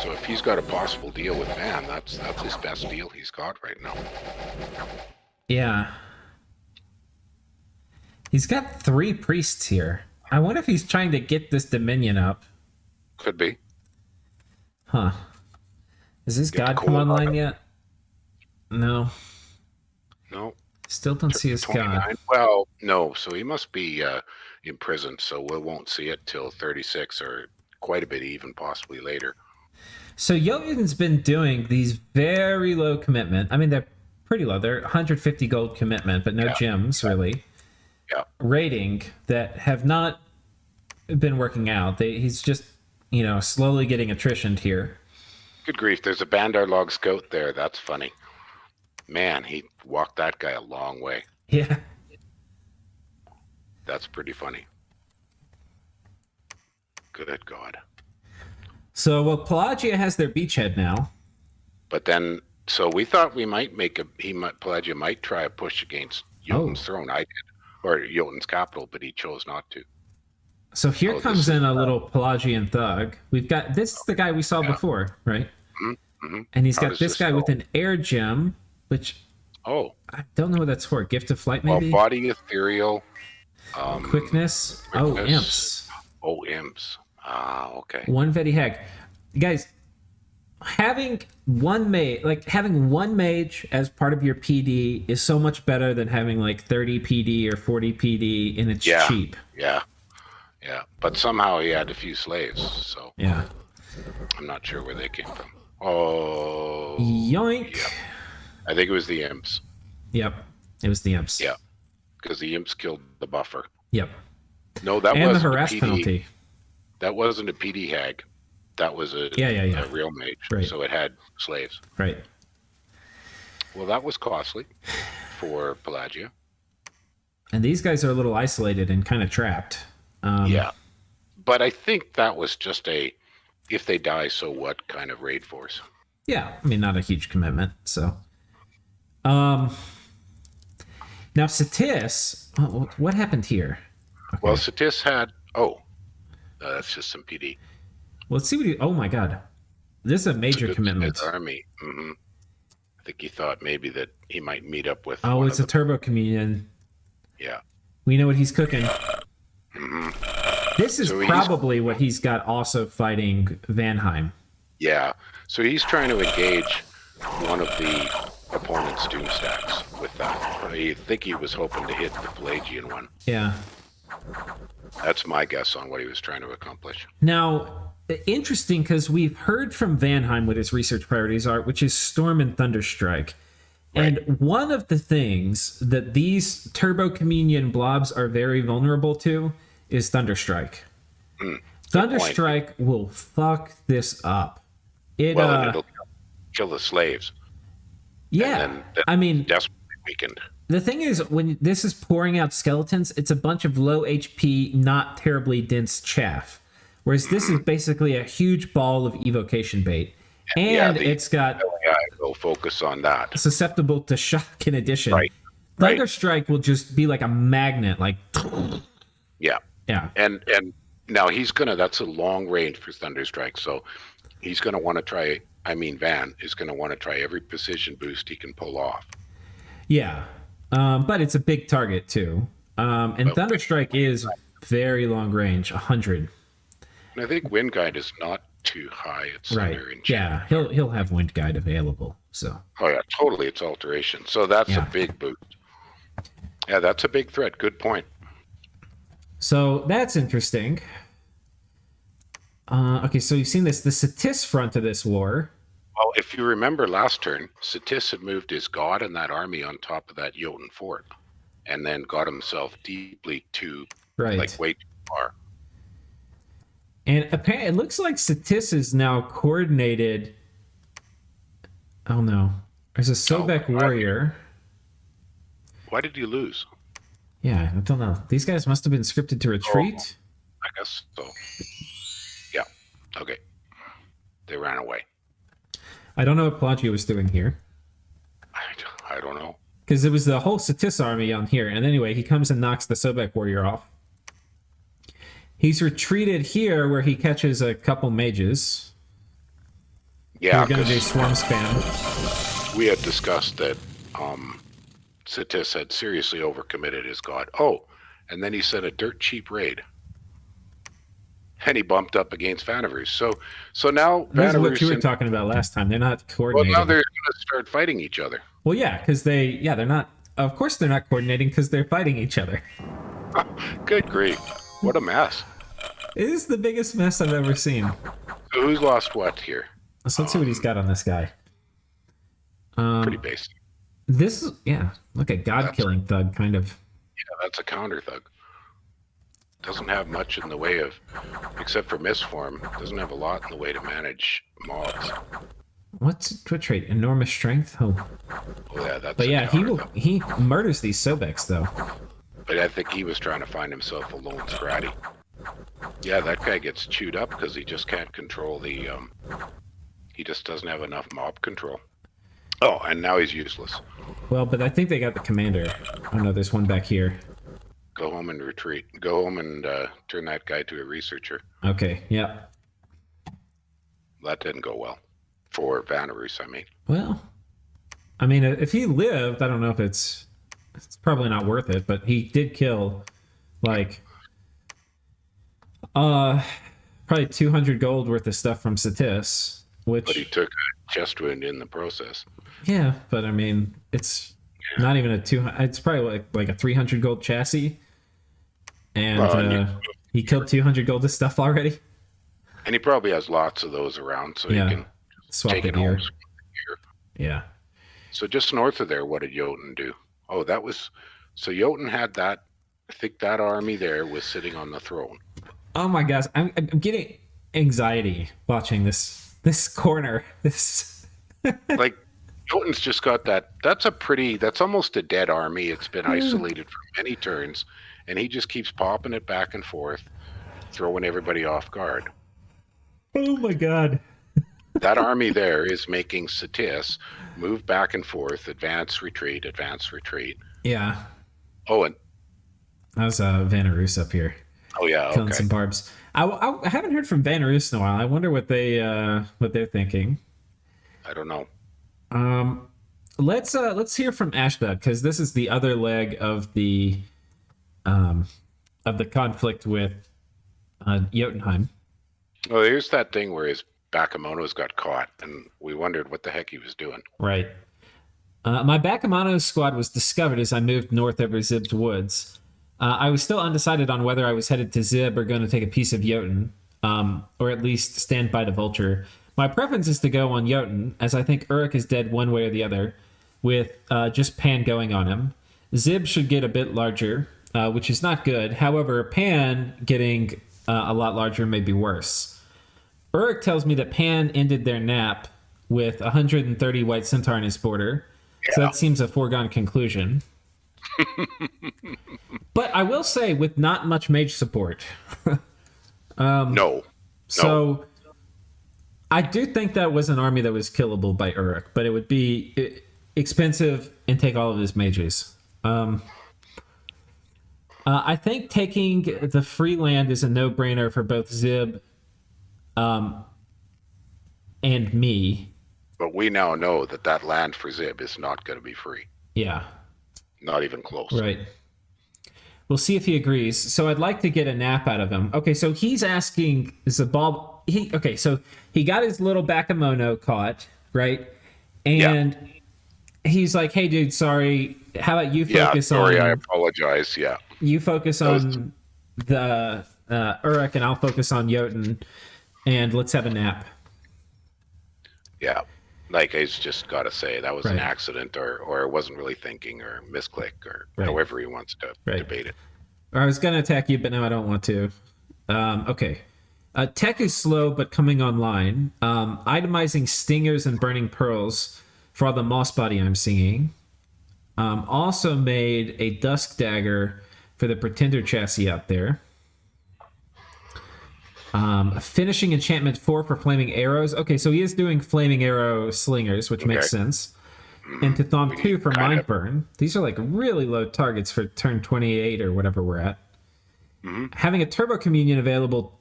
So if he's got a possible deal with Van, that's his best deal he's got right now. Yeah. He's got 3 priests here. I wonder if he's trying to get this Dominion up. Could be. Huh. Has his god come online yet? No. No. Still don't see his 29? god. Well, no. So he must be imprisoned, so we won't see it till 36 or quite a bit even, possibly later. So Jotun's been doing these very low commitment. I mean, they're pretty low. They're 150 gold commitment, but no gems, really. Yeah. Rating that have not been working out. He's just, slowly getting attritioned here. Good grief. There's a Bandar Log scout there. That's funny. Man, he walked that guy a long way. Yeah. That's pretty funny. Good God. So, well, Pelagia has their beachhead now. But then, so we thought we might Pelagia might try a push against Jotun's throne. I did. Or Jotun's capital, but he chose not to. So here comes in a little Pelagian thug. We've got, this is the guy we saw before, right? Mm-hmm. And he's got this guy with an air gem, which I don't know what that's for. Gift of flight, maybe? Well, body ethereal. Quickness. Oh, imps. Oh, imps. Ah, okay. One Vedi Hag. Guys, having one mage as part of your PD is so much better than having like 30 PD or 40 PD, and it's cheap. Yeah. But somehow he had a few slaves, so yeah. I'm not sure where they came from. Oh, yoink! Yeah. I think it was the imps. Yep, it was the imps. Yeah, because the imps killed the buffer. Yep. No, that and wasn't the harass a PD. Penalty. That wasn't a PD hag. That was a real mage. Right. So it had slaves. Right. Well, that was costly for Pelagia. And these guys are a little isolated and kind of trapped. Yeah. But I think that was just if they die, so what kind of raid force. Yeah. I mean, not a huge commitment. So, now Satis, what happened here? Okay. Well, Satis had, that's just some PD. Well, let's see what oh my God. This is a major commitment. Army. Mm-hmm. I think he thought maybe that he might meet up with. Oh, it's a turbo communion. Yeah. We know what he's cooking. Mm-hmm. This is probably what he's got also fighting Vanheim. Yeah. So he's trying to engage one of the opponent's doom stacks with that. I think he was hoping to hit the Pelagian one. Yeah. That's my guess on what he was trying to accomplish. Now, interesting, because we've heard from Vanheim what his research priorities are, which is Storm and Thunderstrike. Right. And one of the things that these Turbo Communion blobs are very vulnerable to is Thunderstrike. Thunderstrike will fuck this up. It'll kill the slaves. Yeah. And then I mean, desperately weakened. The thing is, when this is pouring out skeletons, it's a bunch of low HP, not terribly dense chaff. Whereas this is basically a huge ball of evocation bait. And it's got... will focus on that. Susceptible to shock in addition. Right. Thunderstrike will just be like a magnet, like... Yeah. Yeah. And now that's a long range for Thunderstrike, so he's going to want to try, Van is going to want to try every precision boost he can pull off. Yeah. But it's a big target, too. And Thunderstrike is very long range, 100. And I think Wind Guide is not too high at Right. center. Yeah, he'll have Wind Guide available. So. Oh yeah, totally. It's alteration. So that's a big boost. Yeah, that's a big threat. Good point. So that's interesting. Okay, so you've seen the Satis front of this war. Well, if you remember last turn, Satis had moved his god and that army on top of that Jotun fort, and then got himself deeply too, like way too far. And apparently, it looks like Satis is now coordinated. Oh no, there's a Sobek warrior. Why did you lose? Yeah, I don't know. These guys must have been scripted to retreat. I guess so. Yeah. Okay. They ran away. I don't know what Pelagia was doing here. I don't know. Because it was the whole Satis army on here. And anyway, he comes and knocks the Sobek warrior off. He's retreated here where he catches a couple mages. Yeah. They're going to do swarm spam. We had discussed that Satis had seriously overcommitted his god. Oh, and then he sent a dirt cheap raid. And he bumped up against Vanarus. So now This is Vanarus what you were talking about last time. They're not coordinating. Well, now they're going to start fighting each other. Well, yeah, because they're not. Of course, they're not coordinating because they're fighting each other. Good grief! What a mess! It is the biggest mess I've ever seen. So who's lost what here? So let's see what he's got on this guy. Pretty basic. This is look at God killing thug kind of. Yeah, that's a counter thug. Doesn't have much in the way of, except for misform. Doesn't have a lot in the way to manage mobs. What trait? Enormous strength. Oh yeah, that's. But yeah, he murders these Sobeks though. But I think he was trying to find himself a lone scratty. Yeah, that guy gets chewed up because he just can't control the. He just doesn't have enough mob control. Oh, and now he's useless. Well, but I think they got the commander. Oh no, there's one back here. Go home and retreat. Go home and turn that guy to a researcher. Okay, yeah. That didn't go well. For Vanarus, I mean. Well, I mean, if he lived, I don't know if it's probably not worth it, but he did kill, like, probably 200 gold worth of stuff from Satis, which... But he took a chest wound in the process. Yeah, but I mean, it's not even a 200... It's probably like a 300 gold chassis, and he killed 200 gold of stuff already. And he probably has lots of those around, so he can swap take it it home. Yeah. So just north of there, what did Jotun do? Oh, that was... So Jotun had that... I think that army there was sitting on the throne. Oh my gosh, I'm getting anxiety watching this corner. This... Like, Jotun's just got that... That's almost a dead army. It's been isolated for many turns, and he just keeps popping it back and forth, throwing everybody off guard. Oh my god. That army there is making Satis move back and forth, advance, retreat, advance, retreat. Yeah. Oh, and... That was Vanarus up here. Oh, yeah, killing some barbs. I haven't heard from Vanarus in a while. I wonder what they're thinking. I don't know. Let's hear from Ashdod, because this is the other leg of the conflict with Jotunheim. Well, here's that thing where his Bakemonos got caught, and we wondered what the heck he was doing. Right. My Bakemonos squad was discovered as I moved north over Zib's woods. I was still undecided on whether I was headed to Zib or going to take a piece of Jotun, or at least stand by the vulture. My preference is to go on Jotun, as I think Uruk is dead one way or the other, with just Pan going on him. Zib should get a bit larger, which is not good. However, Pan getting a lot larger may be worse. Uruk tells me that Pan ended their nap with 130 White Centaur in his border, so that seems a foregone conclusion. But I will say, with not much mage support. No. So I do think that was an army that was killable by Uruk, but it would be expensive and take all of his mages. I think taking the free land is a no-brainer for both Zib and me. But we now know that land for Zib is not going to be free. Yeah. Not even close. Right. We'll see if he agrees. So I'd like to get a nap out of him. Okay, so he's asking Zibalba. So he got his little Bakemono caught, right? And he's like, "Hey, dude, sorry. How about you focus on? I apologize. Yeah, you focus on the Uruk, and I'll focus on Jotun, and let's have a nap." Yeah, like I just got to say that was an accident, or wasn't really thinking, or misclick, or however he wants to debate it. I was gonna attack you, but now I don't want to. Okay. Tech is slow, but coming online. Itemizing stingers and burning pearls for all the moss body I'm seeing. Also made a dusk dagger for the pretender chassis out there. Finishing enchantment 4 for flaming arrows. Okay, so he is doing flaming arrow slingers, which makes sense. And to Thom 2 for mind burn. These are like really low targets for turn 28 or whatever we're at. Having a turbo communion available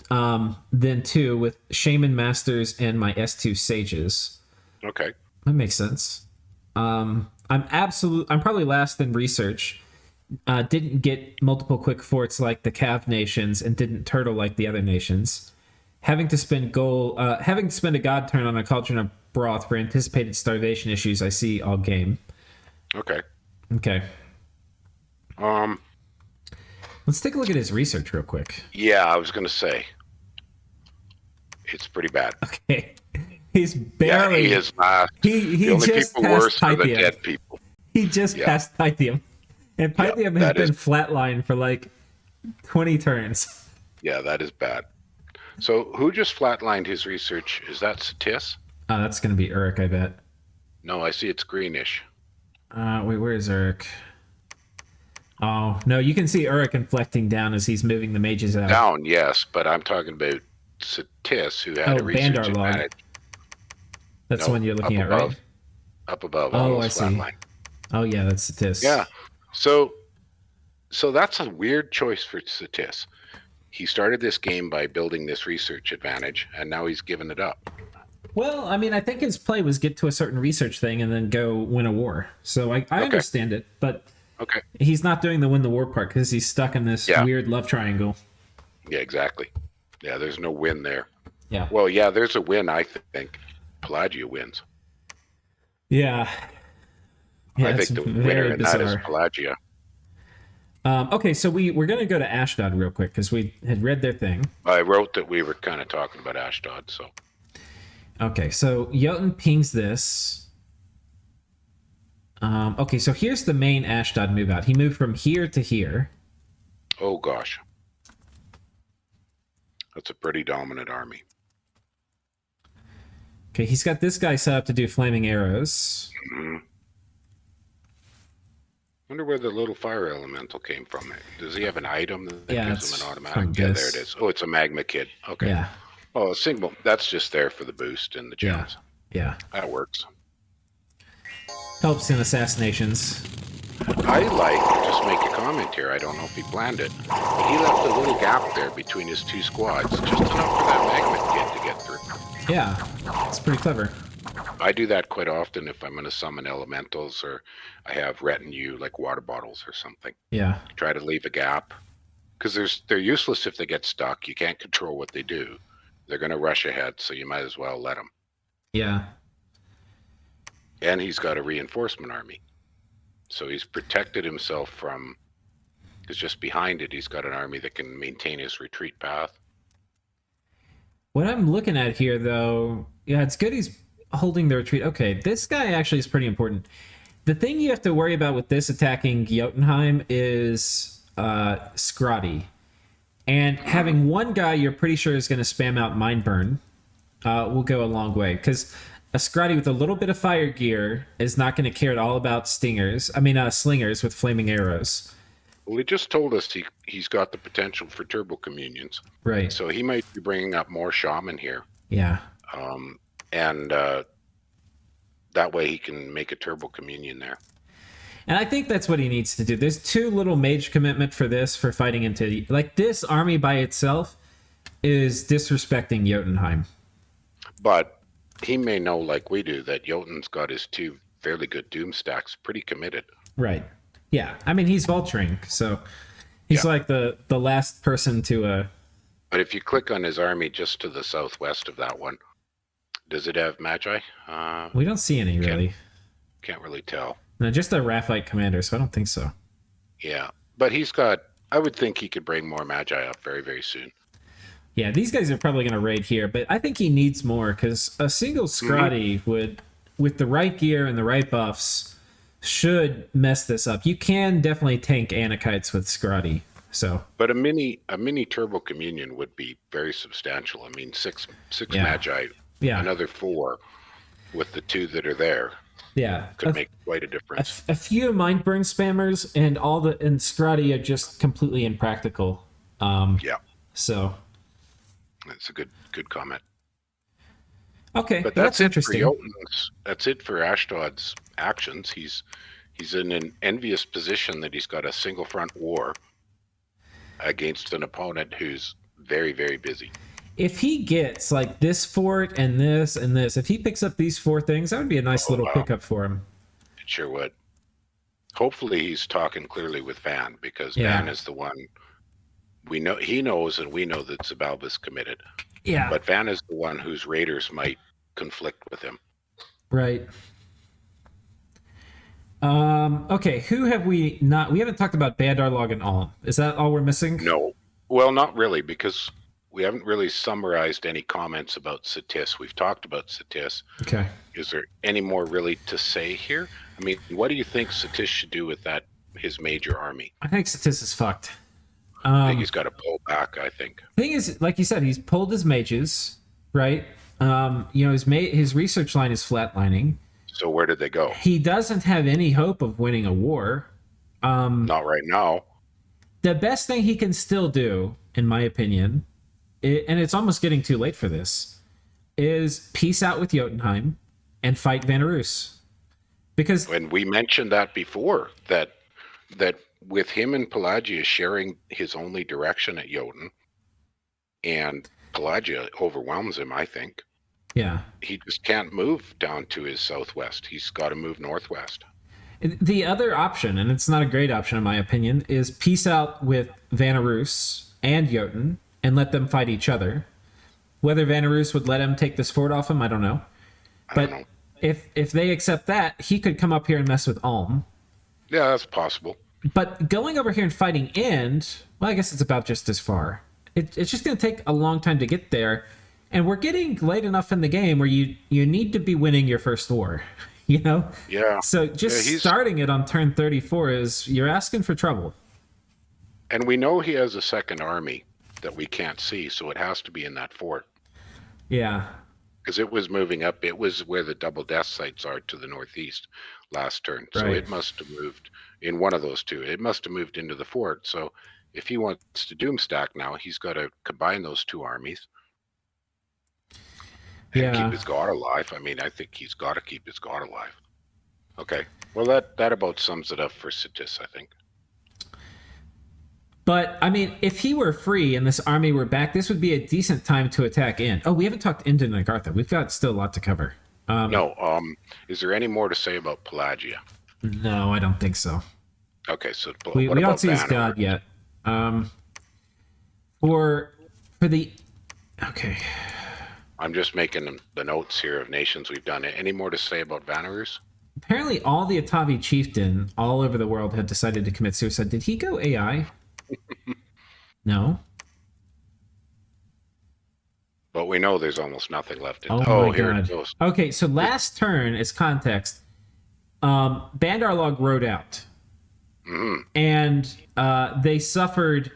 then too with Shaman Masters and my S2 Sages. Okay. That makes sense. I'm probably last in research. Didn't get multiple quick forts like the Cav nations and didn't turtle like the other nations. Having to spend a god turn on a cauldron of broth for anticipated starvation issues I see all game. Okay. Let's take a look at his research real quick. Yeah, I was going to say. It's pretty bad. Okay. He's barely... Yeah, he is not. He the only just people passed worse Pythium. are the dead people. He just passed Pythium. And Pythium has been flatlined for like 20 turns. Yeah, that is bad. So who just flatlined his research? Is that Satis? That's going to be Uruk, I bet. No, I see it's greenish. Wait, where is Uruk? Oh, no, you can see Uruk inflecting down as he's moving the mages out. Down, yes, but I'm talking about Satis, who had a research Bandar Log. advantage. That's the one you're looking at, above, right? Up above. Oh, I see. Flatline. Oh, yeah, that's Satis. Yeah. So that's a weird choice for Satis. He started this game by building this research advantage, and now he's given it up. Well, I mean, I think his play was get to a certain research thing and then go win a war. So I understand it, but he's not doing the win the war part because he's stuck in this weird love triangle. Yeah, exactly. Yeah, there's no win there. Yeah. Well, yeah, there's a win, I think. Pelagia wins. Yeah. I think the winner in that is Pelagia. Okay, so we're going to go to Ashdod real quick because we had read their thing. I wrote that we were kind of talking about Ashdod, so... Okay, so Jotun pings this. Okay, so here's the main Ashdod move out. He moved from here to here. Oh, gosh. That's a pretty dominant army. Okay, he's got this guy set up to do flaming arrows. Mm-hmm. Wonder where the little fire elemental came from. Does he have an item that gives him an automatic? Yeah, there it is. Oh, it's a magma kid. Okay. Yeah. Oh, a single. That's just there for the boost and the gems. Yeah. That works. Helps in assassinations. I just make a comment here. I don't know if he planned it, but he left a little gap there between his two squads, just enough for that magma kid to get through. Yeah, it's pretty clever. I do that quite often if I'm going to summon elementals or I have retinue like water bottles or something. Yeah. Try to leave a gap because they're useless if they get stuck. You can't control what they do. They're going to rush ahead, so you might as well let them. Yeah. And he's got a reinforcement army. So he's protected himself from... Because just behind it, he's got an army that can maintain his retreat path. What I'm looking at here, though... Yeah, it's good he's holding the retreat. Okay, this guy actually is pretty important. The thing you have to worry about with this attacking Jotunheim is Scrotty. And having one guy you're pretty sure is going to spam out Mind Burn will go a long way. Because a Scrotty with a little bit of fire gear is not going to care at all about slingers with flaming arrows. Well, he just told us he's got the potential for turbo communions. Right. So he might be bringing up more shaman here. Yeah. And that way he can make a turbo communion there. And I think that's what he needs to do. There's too little mage commitment for fighting into... Like, this army by itself is disrespecting Jotunheim. But he may know, like we do, that Jotun's got his two fairly good doom stacks pretty committed. Right. Yeah. I mean, he's vulturing, so He's like the last person to... But if you click on his army just to the southwest of that one, does it have Magi? We don't see any, really. Can't really tell. No, just a Raphite commander, so I don't think so. Yeah, but he's got... I would think he could bring more Magi up very, very soon. Yeah, these guys are probably going to raid here, but I think he needs more, because a single Scrotty would, with the right gear and the right buffs, should mess this up. You can definitely tank Anakites with Scrotty. So, but a mini Turbo Communion would be very substantial. I mean, six Magi, another 4 with the 2 that are there. Yeah, could make quite a difference. A few Mindburn spammers and Scrotty are just completely impractical. So that's a good comment. Okay, but that's interesting. For Jotun's, that's it for Ashdod's actions. He's in an envious position that he's got a single front war against an opponent who's very, very busy. If he gets like this fort and this and this, if he picks up these 4 things, that would be a nice little pickup for him. It sure would. Hopefully he's talking clearly with Van, because Van is the one we know. He knows, and we know that Zibalba's committed. Yeah. But Van is the one whose raiders might conflict with him. Right. Okay, who have we not... We haven't talked about Bandar Log and Alm. Is that all we're missing? No. Well, not really, because we haven't really summarized any comments about Satis. We've talked about Satis. Okay. Is there any more really to say here? I mean, what do you think Satis should do with his major army? I think Satis is fucked. I think he's got to pull back, I think. Thing is, like you said, he's pulled his mages, right? His research line is flatlining. So where did they go? He doesn't have any hope of winning a war. Not right now. The best thing he can still do, in my opinion, and it's almost getting too late for this, is peace out with Jotunheim and fight Vanarus. Because... And we mentioned that before, that with him and Pelagia sharing his only direction at Jotun, and Pelagia overwhelms him, I think. Yeah. He just can't move down to his southwest. He's got to move northwest. The other option, and it's not a great option in my opinion, is peace out with Vanarus and Jotun and let them fight each other. Whether Vanarus would let him take this fort off him, I don't know. But if they accept that, he could come up here and mess with Alm. Yeah, that's possible. But going over here and fighting End, well, I guess it's about just as far. It's just going to take a long time to get there. And we're getting late enough in the game where you need to be winning your first war, you know? Yeah. So just starting it on turn 34 you're asking for trouble. And we know he has a second army that we can't see, so it has to be in that fort. Yeah. Because it was moving up. It was where the double death sites are to the northeast last turn. So it must have moved in one of those 2. It must have moved into the fort. So if he wants to doomstack now, he's got to combine those 2 armies. And keep his god alive. I mean, I think he's got to keep his god alive. Okay. Well, that about sums it up for Satis, I think. But, I mean, if he were free and this army were back, this would be a decent time to attack Ind. Oh, we haven't talked Ind and Agartha. We've got still a lot to cover. Is there any more to say about Pelagia? No, I don't think so. Okay, so we don't see his god yet. For the... Okay... I'm just making the notes here of nations we've done. Any more to say about Vanarus? Apparently all the Atavi chieftain all over the world had decided to commit suicide. Did he go AI? No. But we know there's almost nothing left. Here it goes. Okay, so last turn, as context, Bandar Log rode out. Mm-hmm. And they suffered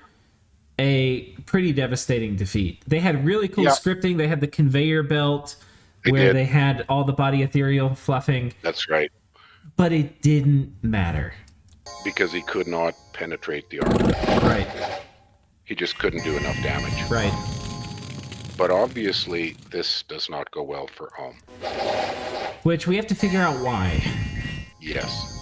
a pretty devastating defeat. They had really cool scripting. They had the conveyor belt they had all the body ethereal fluffing. That's right. But it didn't matter. Because he could not penetrate the armor. Right. He just couldn't do enough damage. Right. But obviously, this does not go well for Alm. Which we have to figure out why. Yes.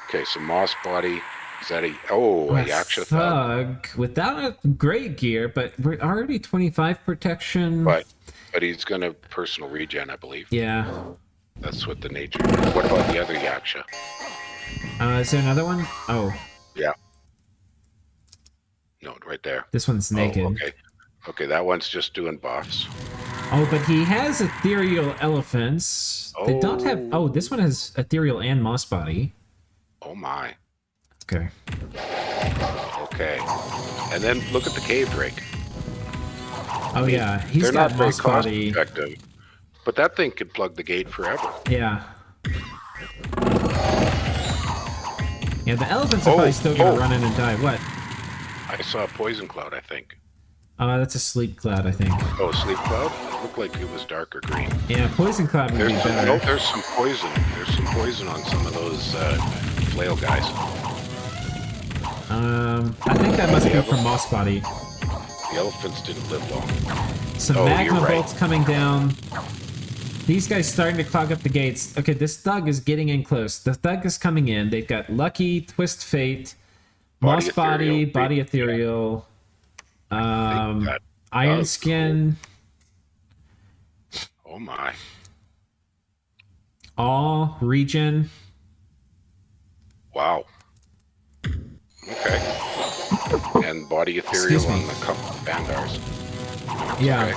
Okay, so Moss Body... Is that a Yaksha thug without a great gear, but we're already 25 protection. But he's gonna personal regen, I believe. Yeah. That's what the nature. What about the other Yaksha? Is there another one? Oh. Yeah. No, right there. This one's naked. Oh, okay. Okay, that one's just doing buffs. Oh, but he has ethereal elephants. They don't have... Oh, this one has ethereal and moss body. Oh my. Okay. Okay. And then look at the cave drake. Oh yeah, he's They're got not very moss cost body. effective, but that thing could plug the gate forever. Yeah. Yeah, the elephants are probably still gonna run in and die. What? I saw a poison cloud, I think. That's a sleep cloud, I think. Oh, sleep cloud? It looked like it was darker green. Yeah, poison cloud would be better. No, there's some poison. There's some poison on some of those flail guys. I think that must be from moss body. The elephants didn't live long. Some magma bolts coming down. These guys starting to clog up the gates. Okay, this thug is getting in close. The thug is coming in. They've got Lucky, Twist Fate, Moss Body, Body Ethereal, Iron Skin. Oh my. All Regen. Wow. Okay. And Body Ethereal on the couple of Bandars. Yeah. Okay.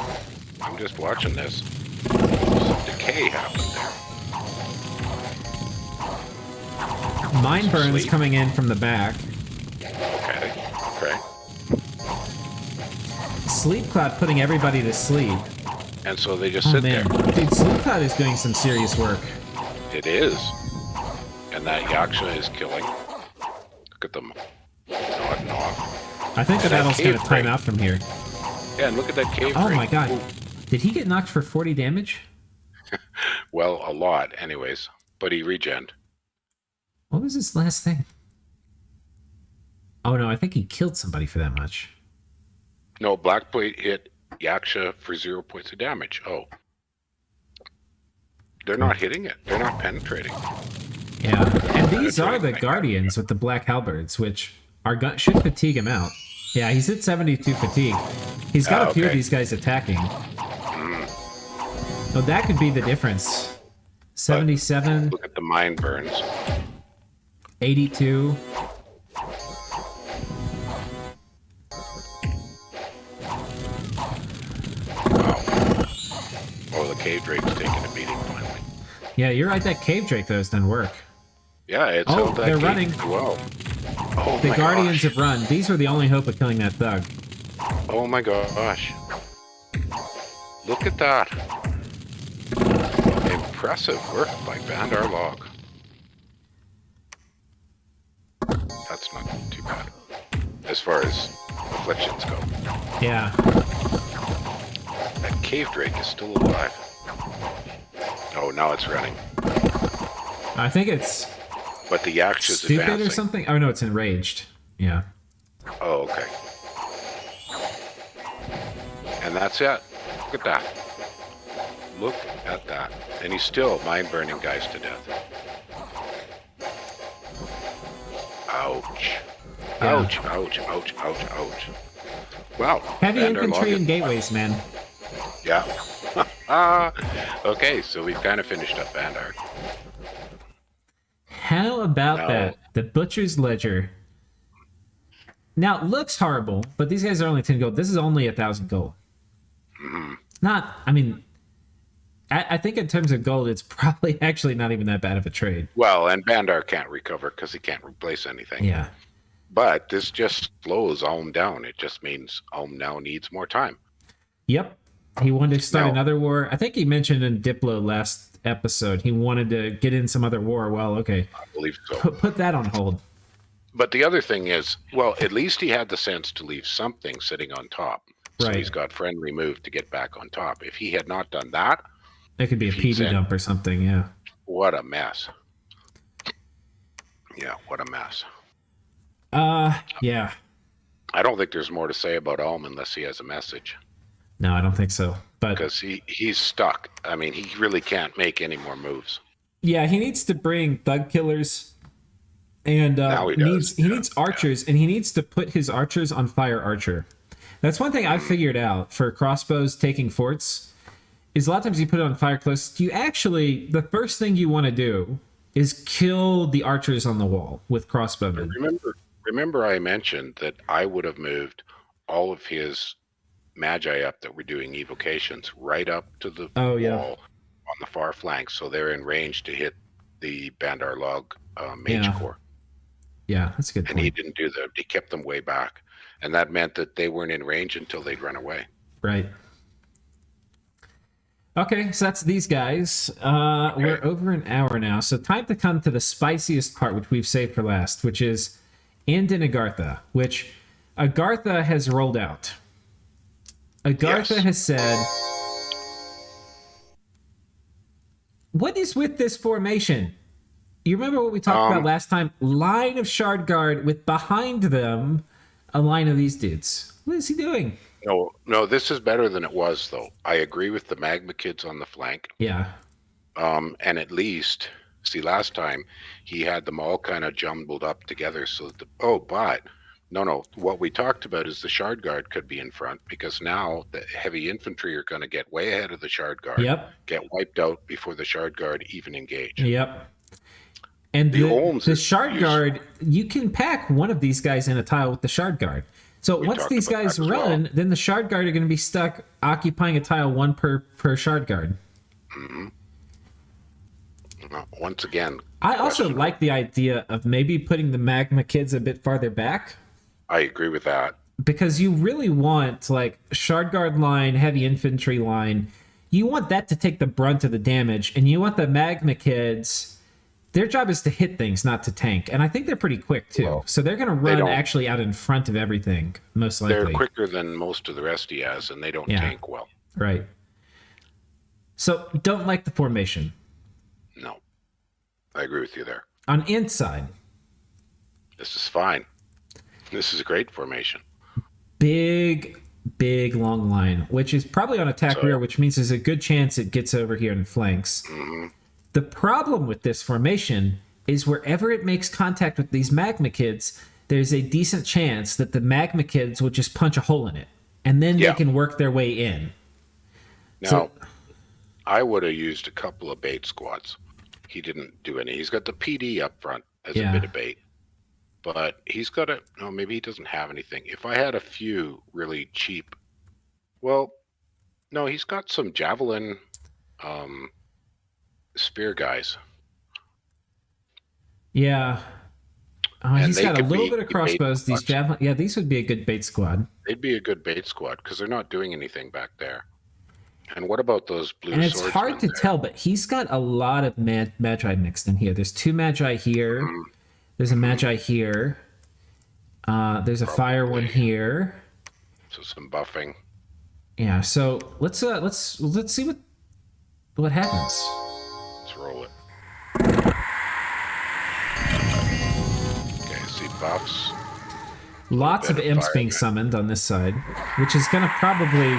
I'm just watching this. Some decay happened there. Mind Burn's coming in from the back. Okay. Okay. Sleep Cloud putting everybody to sleep. And so they just sit there. Dude, Sleep Cloud is doing some serious work. It is. And that Yaksha is killing. Look at them nodding off. I think the battle's going to time out from here. Yeah, and look at that cave. Oh my god. Ooh. Did he get knocked for 40 damage? Well, a lot, anyways. But he regened. What was his last thing? Oh no, I think he killed somebody for that much. No, Black Plate hit Yaksha for 0 points of damage. Oh. They're not hitting it. They're not penetrating. Yeah, and these are the Guardians with the Black Halberds, which should fatigue him out. Yeah, he's at 72 fatigue. He's got a few of these guys attacking. Oh, that could be the difference. 77. Look at the mind burns. 82. Wow. Oh, the cave drake's taking a beating finally. Yeah, you're right. That cave drake though has done work. Yeah, it's held that they're gate running. Well. Oh the my Guardians gosh. have run. These were the only hope of killing that thug. Oh my gosh. Look at that. Impressive work by Bandar Log. That's not too bad. As far as afflictions go. Yeah. That cave drake is still alive. Oh, now it's running. I think it's But the Yaksha's stupid advancing. or something. Oh no, it's enraged. Yeah. Oh, okay. And that's it. Look at that. Look at that. And he's still mind-burning guys to death. Ouch. Yeah. Ouch, ouch, ouch, ouch, ouch. Wow. Heavy Bandar infantry Log and gateways, man. Yeah. Okay, so we've kind of finished up Bandar. How about that? The Butcher's Ledger. Now, it looks horrible, but these guys are only 10 gold. This is only 1,000 gold. Not, I mean, I think in terms of gold, it's probably actually not even that bad of a trade. Well, and Bandar can't recover because he can't replace anything. Yeah. But this just slows Ulm down. It just means Ulm now needs more time. Yep. He wanted to start another war. I think he mentioned in Diplo last episode, he wanted to get in some other war. Well, okay. I believe so. Put that on hold. But the other thing is, well, at least he had the sense to leave something sitting on top. So Right. he's got friend removed to get back on top. If he had not done that, It could be a PD dump or something, yeah. what a mess. Yeah, what a mess. Yeah. I don't think there's more to say about Ulm unless he has a message. No, I don't think so. But Because he's stuck. I mean, he really can't make any more moves. yeah, he needs to bring thug killers, and Now he does. he needs archers, and he needs to put his archers on fire archer. That's one thing I've figured out for crossbows taking forts, is a lot of times you put it on fire close. You actually, the first thing you want to do is kill the archers on the wall with crossbowmen. Remember I mentioned that I would have moved all of his Magi up that were doing evocations right up to the wall on the far flank, so they're in range to hit the Bandar Log Mage Corps. Yeah, that's a good point. And he didn't do that. He kept them way back. And that meant that they weren't in range until they'd run away. Right. Okay, so that's these guys. We're over an hour now, so time to come to the spiciest part, which we've saved for last, which is Andin Agartha, which Agartha has rolled out. Agartha has said, what is with this formation? You remember what we talked about last time? Line of Shard Guard with behind them a line of these dudes. What is he doing? No, this is better than it was, though. I agree with the Magma Kids on the flank. Yeah. And at least, see, last time he had them all kind of jumbled up together. So, but what we talked about is the Shard Guard could be in front, because now the heavy infantry are going to get way ahead of the Shard Guard. Yep. Get wiped out before the Shard Guard even engage. Yep. And the Shard Guard, you can pack one of these guys in a tile with the Shard Guard. So once these guys run, then the Shard Guard are going to be stuck occupying a tile, one per Shard Guard. Mm-hmm. Once again, I also like the idea of maybe putting the Magma Kids a bit farther back. I agree with that. Because you really want, like, Shard Guard line, heavy infantry line, you want that to take the brunt of the damage, and you want the Magma Kids... Their job is to hit things, not to tank. And I think they're pretty quick, too. Well, so they're going to run actually out in front of everything, most likely. They're quicker than most of the rest he has, and they don't tank well. Right. So, don't like the formation. No. I agree with you there. On inside. This is fine. This is a great formation. Big long line, which is probably on attack rear, which means there's a good chance it gets over here and flanks. Mm-hmm. The problem with this formation is wherever it makes contact with these Magma Kids, there's a decent chance that the Magma Kids will just punch a hole in it, and then they can work their way in. Now, I would have used a couple of bait squads. He didn't do any. He's got the PD up front as a bit of bait, but he's got maybe he doesn't have anything. If I had a few really cheap, he's got some javelin spear guys. Yeah. He's got a little bit of crossbows. These javelin, these would be a good bait squad. They'd be a good bait squad because they're not doing anything back there. And what about those blue swordsmen? And it's hard to tell, but he's got a lot of magi mixed in here. There's two magi here. There's a magi here. There's a fire one here. So some buffing. Yeah. So let's see what happens. Let's roll it. Okay, see buffs. Lots of imps being summoned on this side, which is going to probably...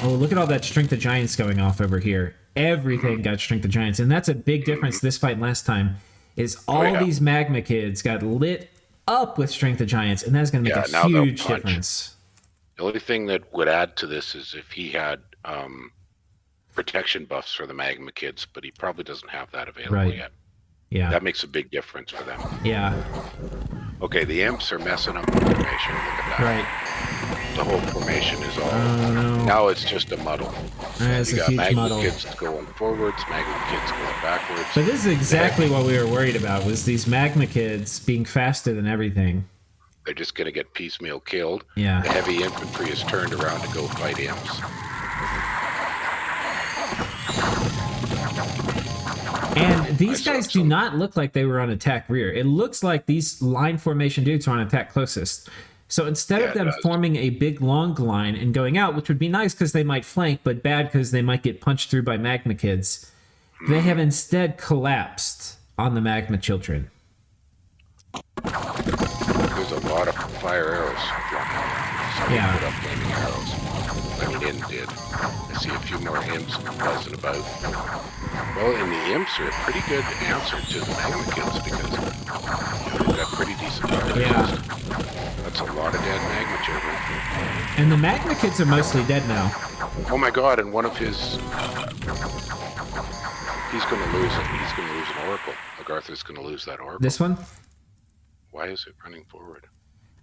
Oh, look at all that Strength of Giants going off over here. Everything got Strength of Giants, and that's a big difference this fight last time, is all these Magma Kids got lit up with Strength of Giants, and that's going to make a huge difference. The only thing that would add to this is if he had protection buffs for the Magma Kids, but he probably doesn't have that available yet. Yeah. That makes a big difference for them. Yeah. Okay, the imps are messing up the formation. Look at that. Right. The whole formation is all... Now it's just a muddle. It's you a got huge Magma muddle. Kids going forwards, Magma Kids going backwards. But this is exactly what we were worried about, was these Magma Kids being faster than everything. They're just going to get piecemeal killed. Yeah. The heavy infantry is turned around to go fight imps. And these guys do not look like they were on attack rear. It looks like these line formation dudes are on attack closest. So instead of them forming a big long line and going out, which would be nice because they might flank, but bad because they might get punched through by Magma Kids, they have instead collapsed on the Magma Children. There's a lot of fire arrows flying. Somebody put up flaming arrows. I mean, Inn did. I see a few more imps buzzing about. Well, and the imps are a pretty good answer to the Magma Kids because they've got pretty decent fire arrows. That's a lot of dead Magma Children. And the Magma Kids are mostly dead now. Oh my god, and one of his... He's going to lose it. He's going to lose an Oracle. Agartha's going to lose that Oracle. This one? Why is it running forward?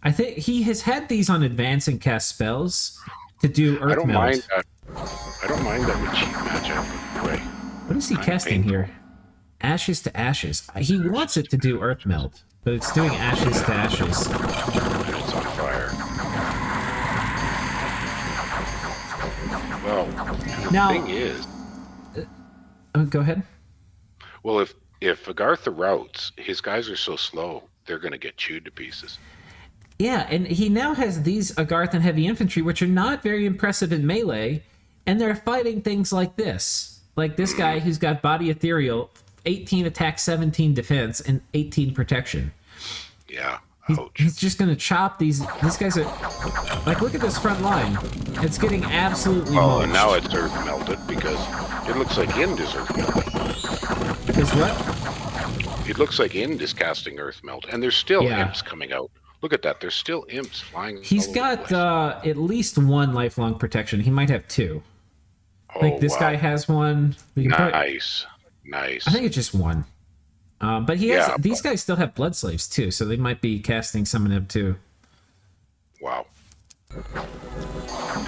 I think he has had these on advance and cast spells to do Earth I don't Meld. mind that. I don't mind that with cheap magic. Wait, What is he casting here? Ashes to Ashes. He wants it to do Earth Meld, but it's doing Ashes to Ashes. and it's on fire. Well, Now- the thing is, Oh, go ahead. well, if Agartha routes, his guys are so slow, they're going to get chewed to pieces. Yeah, and he now has these Agarthan heavy infantry, which are not very impressive in melee, and they're fighting things like this. Like this guy who's got body ethereal, 18 attack, 17 defense, and 18 protection. Yeah. He's, Ouch. he's just gonna chop these guys are like, look at this front line. It's getting absolutely Oh, and mulched. now it's earth melted because it looks like Ind is earth melted. Because what? It looks like Ind is casting earth melt, and there's still Yeah. imps coming out. Look at that. There's still imps flying. He's all over the got place. at least one lifelong protection. He might have two. Oh, Like this wow. guy has one. We can put- Nice. Nice. I think it's just one. But he has. Yeah, These guys still have blood slaves too, so they might be casting some of them too. Wow.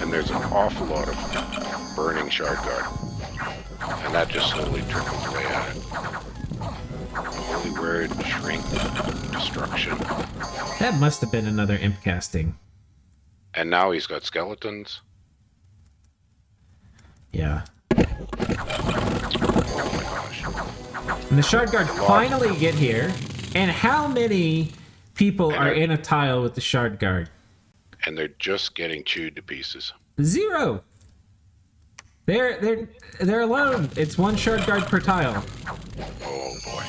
And there's an awful lot of burning shard guard. And that just slowly trickles away at it. Holy word, shrink, destruction. That must have been another imp casting. And now he's got skeletons. Yeah. Oh my gosh. And the Shard Guard finally get here. And how many people are in a tile with the Shard Guard? And they're just getting chewed to pieces. 0. They're alone. It's one Shard Guard per tile. Oh boy.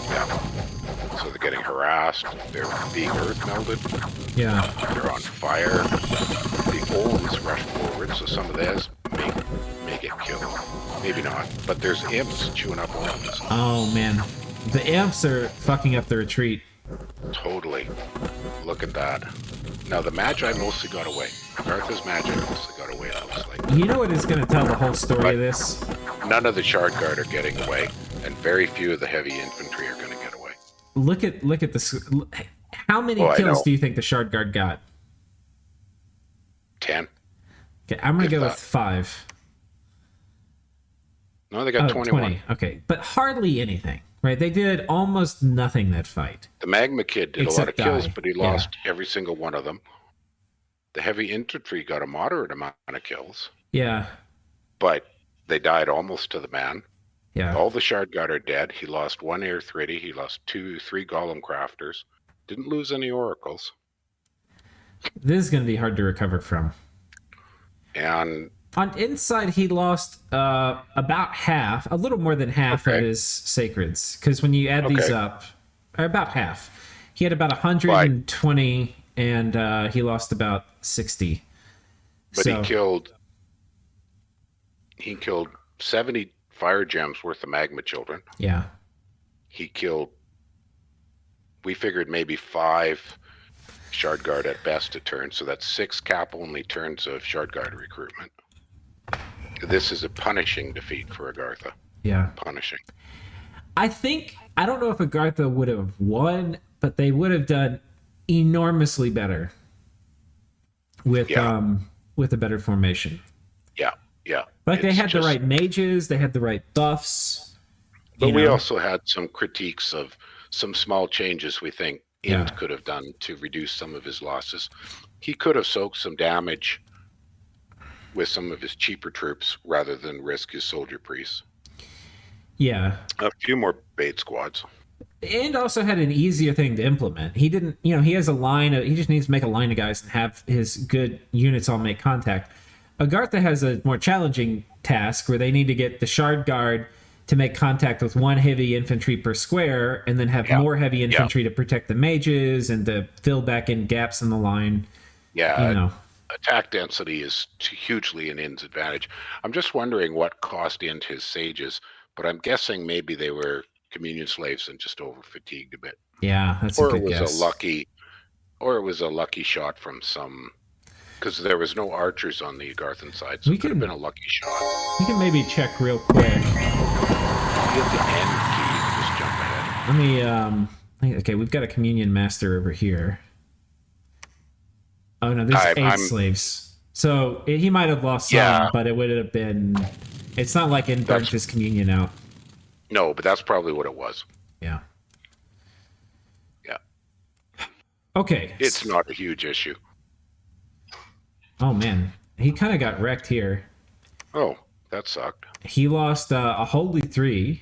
Yeah. So they're getting harassed. They're being earth melted. Yeah. They're on fire. The Olms rush forward, so some of theirs may get killed. Maybe not. But there's imps chewing up Olms. Oh man, the imps are fucking up the retreat. Totally. Look at that. Now the Magi mostly got away. Agartha's Magi mostly got away, it looks like. You know what is going to tell the whole story of this? None of the Shard Guard are getting away, and very few of the heavy infantry are going to get away. Look at this. How many Oh, I kills know. do you think the Shard Guard got? 10? Okay, I'm gonna If go that. with 5. No, they got 21. 20. Okay, but hardly anything, right? They did almost nothing that fight. The Magma Kid did a lot of Except kills, die. but he lost every single one of them. The heavy infantry got a moderate amount of kills, Yeah, but they died almost to the man. yeah. All the Shard Guard are dead. He lost 1 Air Thriddy. He lost 3 Golem Crafters. Didn't lose any Oracles. This is gonna be hard to recover from. And On inside, he lost about half, a little more than half of Okay. his sacreds, because when you add these Okay. up, or about half, he had about 120, and he lost about 60. but So- he killed 70 Fire Gems worth of Magma Children. Yeah, He killed, we figured maybe 5 Shard Guard at best a turn, so that's 6 cap-only turns of Shard Guard recruitment. This is a punishing defeat for Agartha. yeah. Punishing. I don't know if Agartha would have won, but they would have done enormously better with Yeah. with a better formation. Yeah, yeah. Like they It's had just- the right mages, they had the right buffs. But you we know? also had some critiques of some small changes we think Ind Yeah. could have done to reduce some of his losses. He could have soaked some damage with some of his cheaper troops rather than risk his soldier priests. Yeah. A few more bait squads. And also had an easier thing to implement. He didn't, he has a line of, he just needs to make a line of guys and have his good units all make contact. Agartha has a more challenging task where they need to get the Shard Guard to make contact with 1 heavy infantry per square, and then have Yeah. more heavy infantry to protect the mages and to fill back in gaps in the line. Yeah, attack density is hugely in Ind's advantage. I'm just wondering what cost Ind his sages, but I'm guessing maybe they were communion slaves and just over fatigued a bit. Yeah, that's Or a it good was guess. a lucky shot from some, because there was no archers on the Agarthan side, so We it could have can- been a lucky shot. We can maybe check real quick. You have the end key, just jump ahead. Let me Okay, we've got a communion master over here. Oh no, there's 8 slaves. So he might have lost some, but it would have been. It's not like it burnt his communion out. No, but that's probably what it was. Yeah. Yeah. Okay. It's not a huge issue. Oh man, he kind of got wrecked here. Oh, that sucked. He lost a holy 3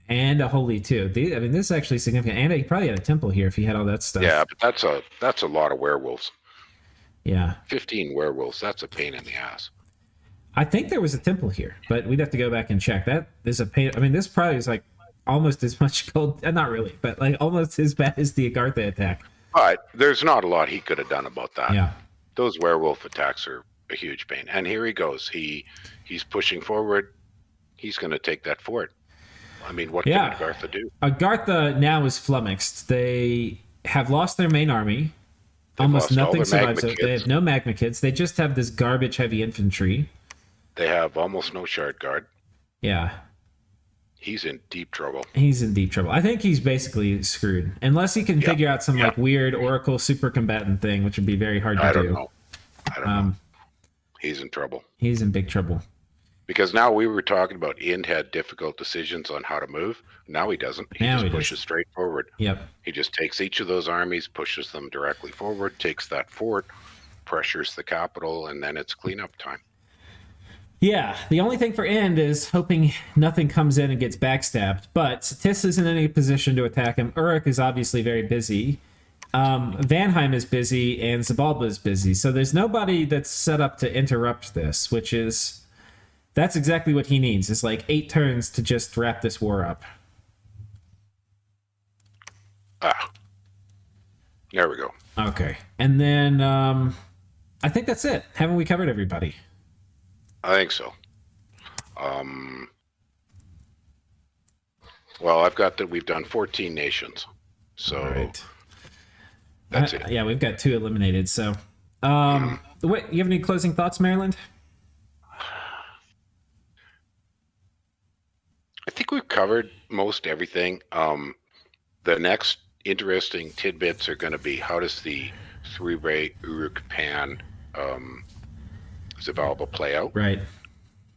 and a holy 2. I mean, this is actually significant. And he probably had a temple here if he had all that stuff. Yeah, but that's a lot of werewolves. Yeah. 15 werewolves. That's a pain in the ass. I think there was a temple here, but we'd have to go back and check. That is a pain. I mean, this probably is like almost as much gold. Not really, but like almost as bad as the Agartha attack. But there's not a lot he could have done about that. Yeah. Those werewolf attacks are a huge pain. And here he goes. He's pushing forward. He's going to take that fort. I mean, what can Agartha do? Agartha now is flummoxed. They have lost their main army. Almost nothing survives it. They have no magma kids. They just have this garbage heavy infantry. They have almost no shard guard. Yeah. He's in deep trouble. He's in deep trouble. I think he's basically screwed. Unless he can figure out some like weird Oracle super combatant thing, which would be very hard to do. I don't know. He's in trouble. He's in big trouble. Because now we were talking about Ind had difficult decisions on how to move. Now he doesn't. He just pushes straight forward. Yep. He just takes each of those armies, pushes them directly forward, takes that fort, pressures the capital, and then it's cleanup time. Yeah, the only thing for Ind is hoping nothing comes in and gets backstabbed. But Satis isn't in any position to attack him. Uruk is obviously very busy. Vanheim is busy, and Zibalba is busy. So there's nobody that's set up to interrupt this, which is... That's exactly what he needs. It's like 8 turns to just wrap this war up. There we go. Okay. And then I think that's it. Haven't we covered everybody? I think so. Well, I've got that we've done 14 nations. So that's it. Yeah, we've got 2 eliminated. So wait, you have any closing thoughts, Maryland? I think we've covered most everything. The next interesting tidbits are going to be how does the 3-way Uruk Pan Zibalba play out? Right.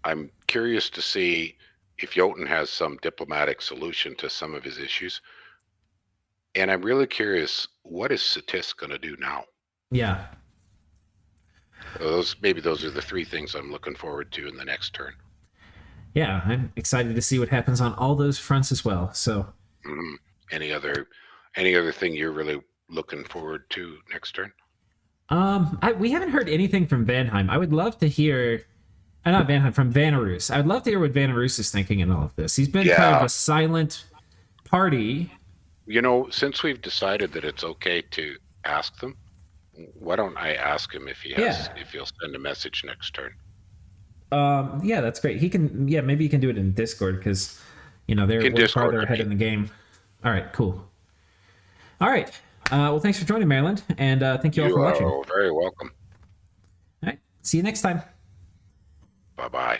I'm curious to see if Jotun has some diplomatic solution to some of his issues. And I'm really curious, what is Satis going to do now? Yeah. Maybe those are the 3 things I'm looking forward to in the next turn. Yeah, I'm excited to see what happens on all those fronts as well. So, any other thing you're really looking forward to next turn? We haven't heard anything from Vanheim. I would love to hear, not Vanheim, from Vanarus. I would love to hear what Vanarus is thinking in all of this. He's been kind of a silent party. You know, since we've decided that it's okay to ask them, why don't I ask him if he'll send a message next turn? Yeah, that's great. He can, maybe he can do it in Discord because, they're way farther ahead in the game. All right, cool. All right. Well, thanks for joining, Maryland, and thank you all for watching. You are very welcome. All right. See you next time. Bye-bye.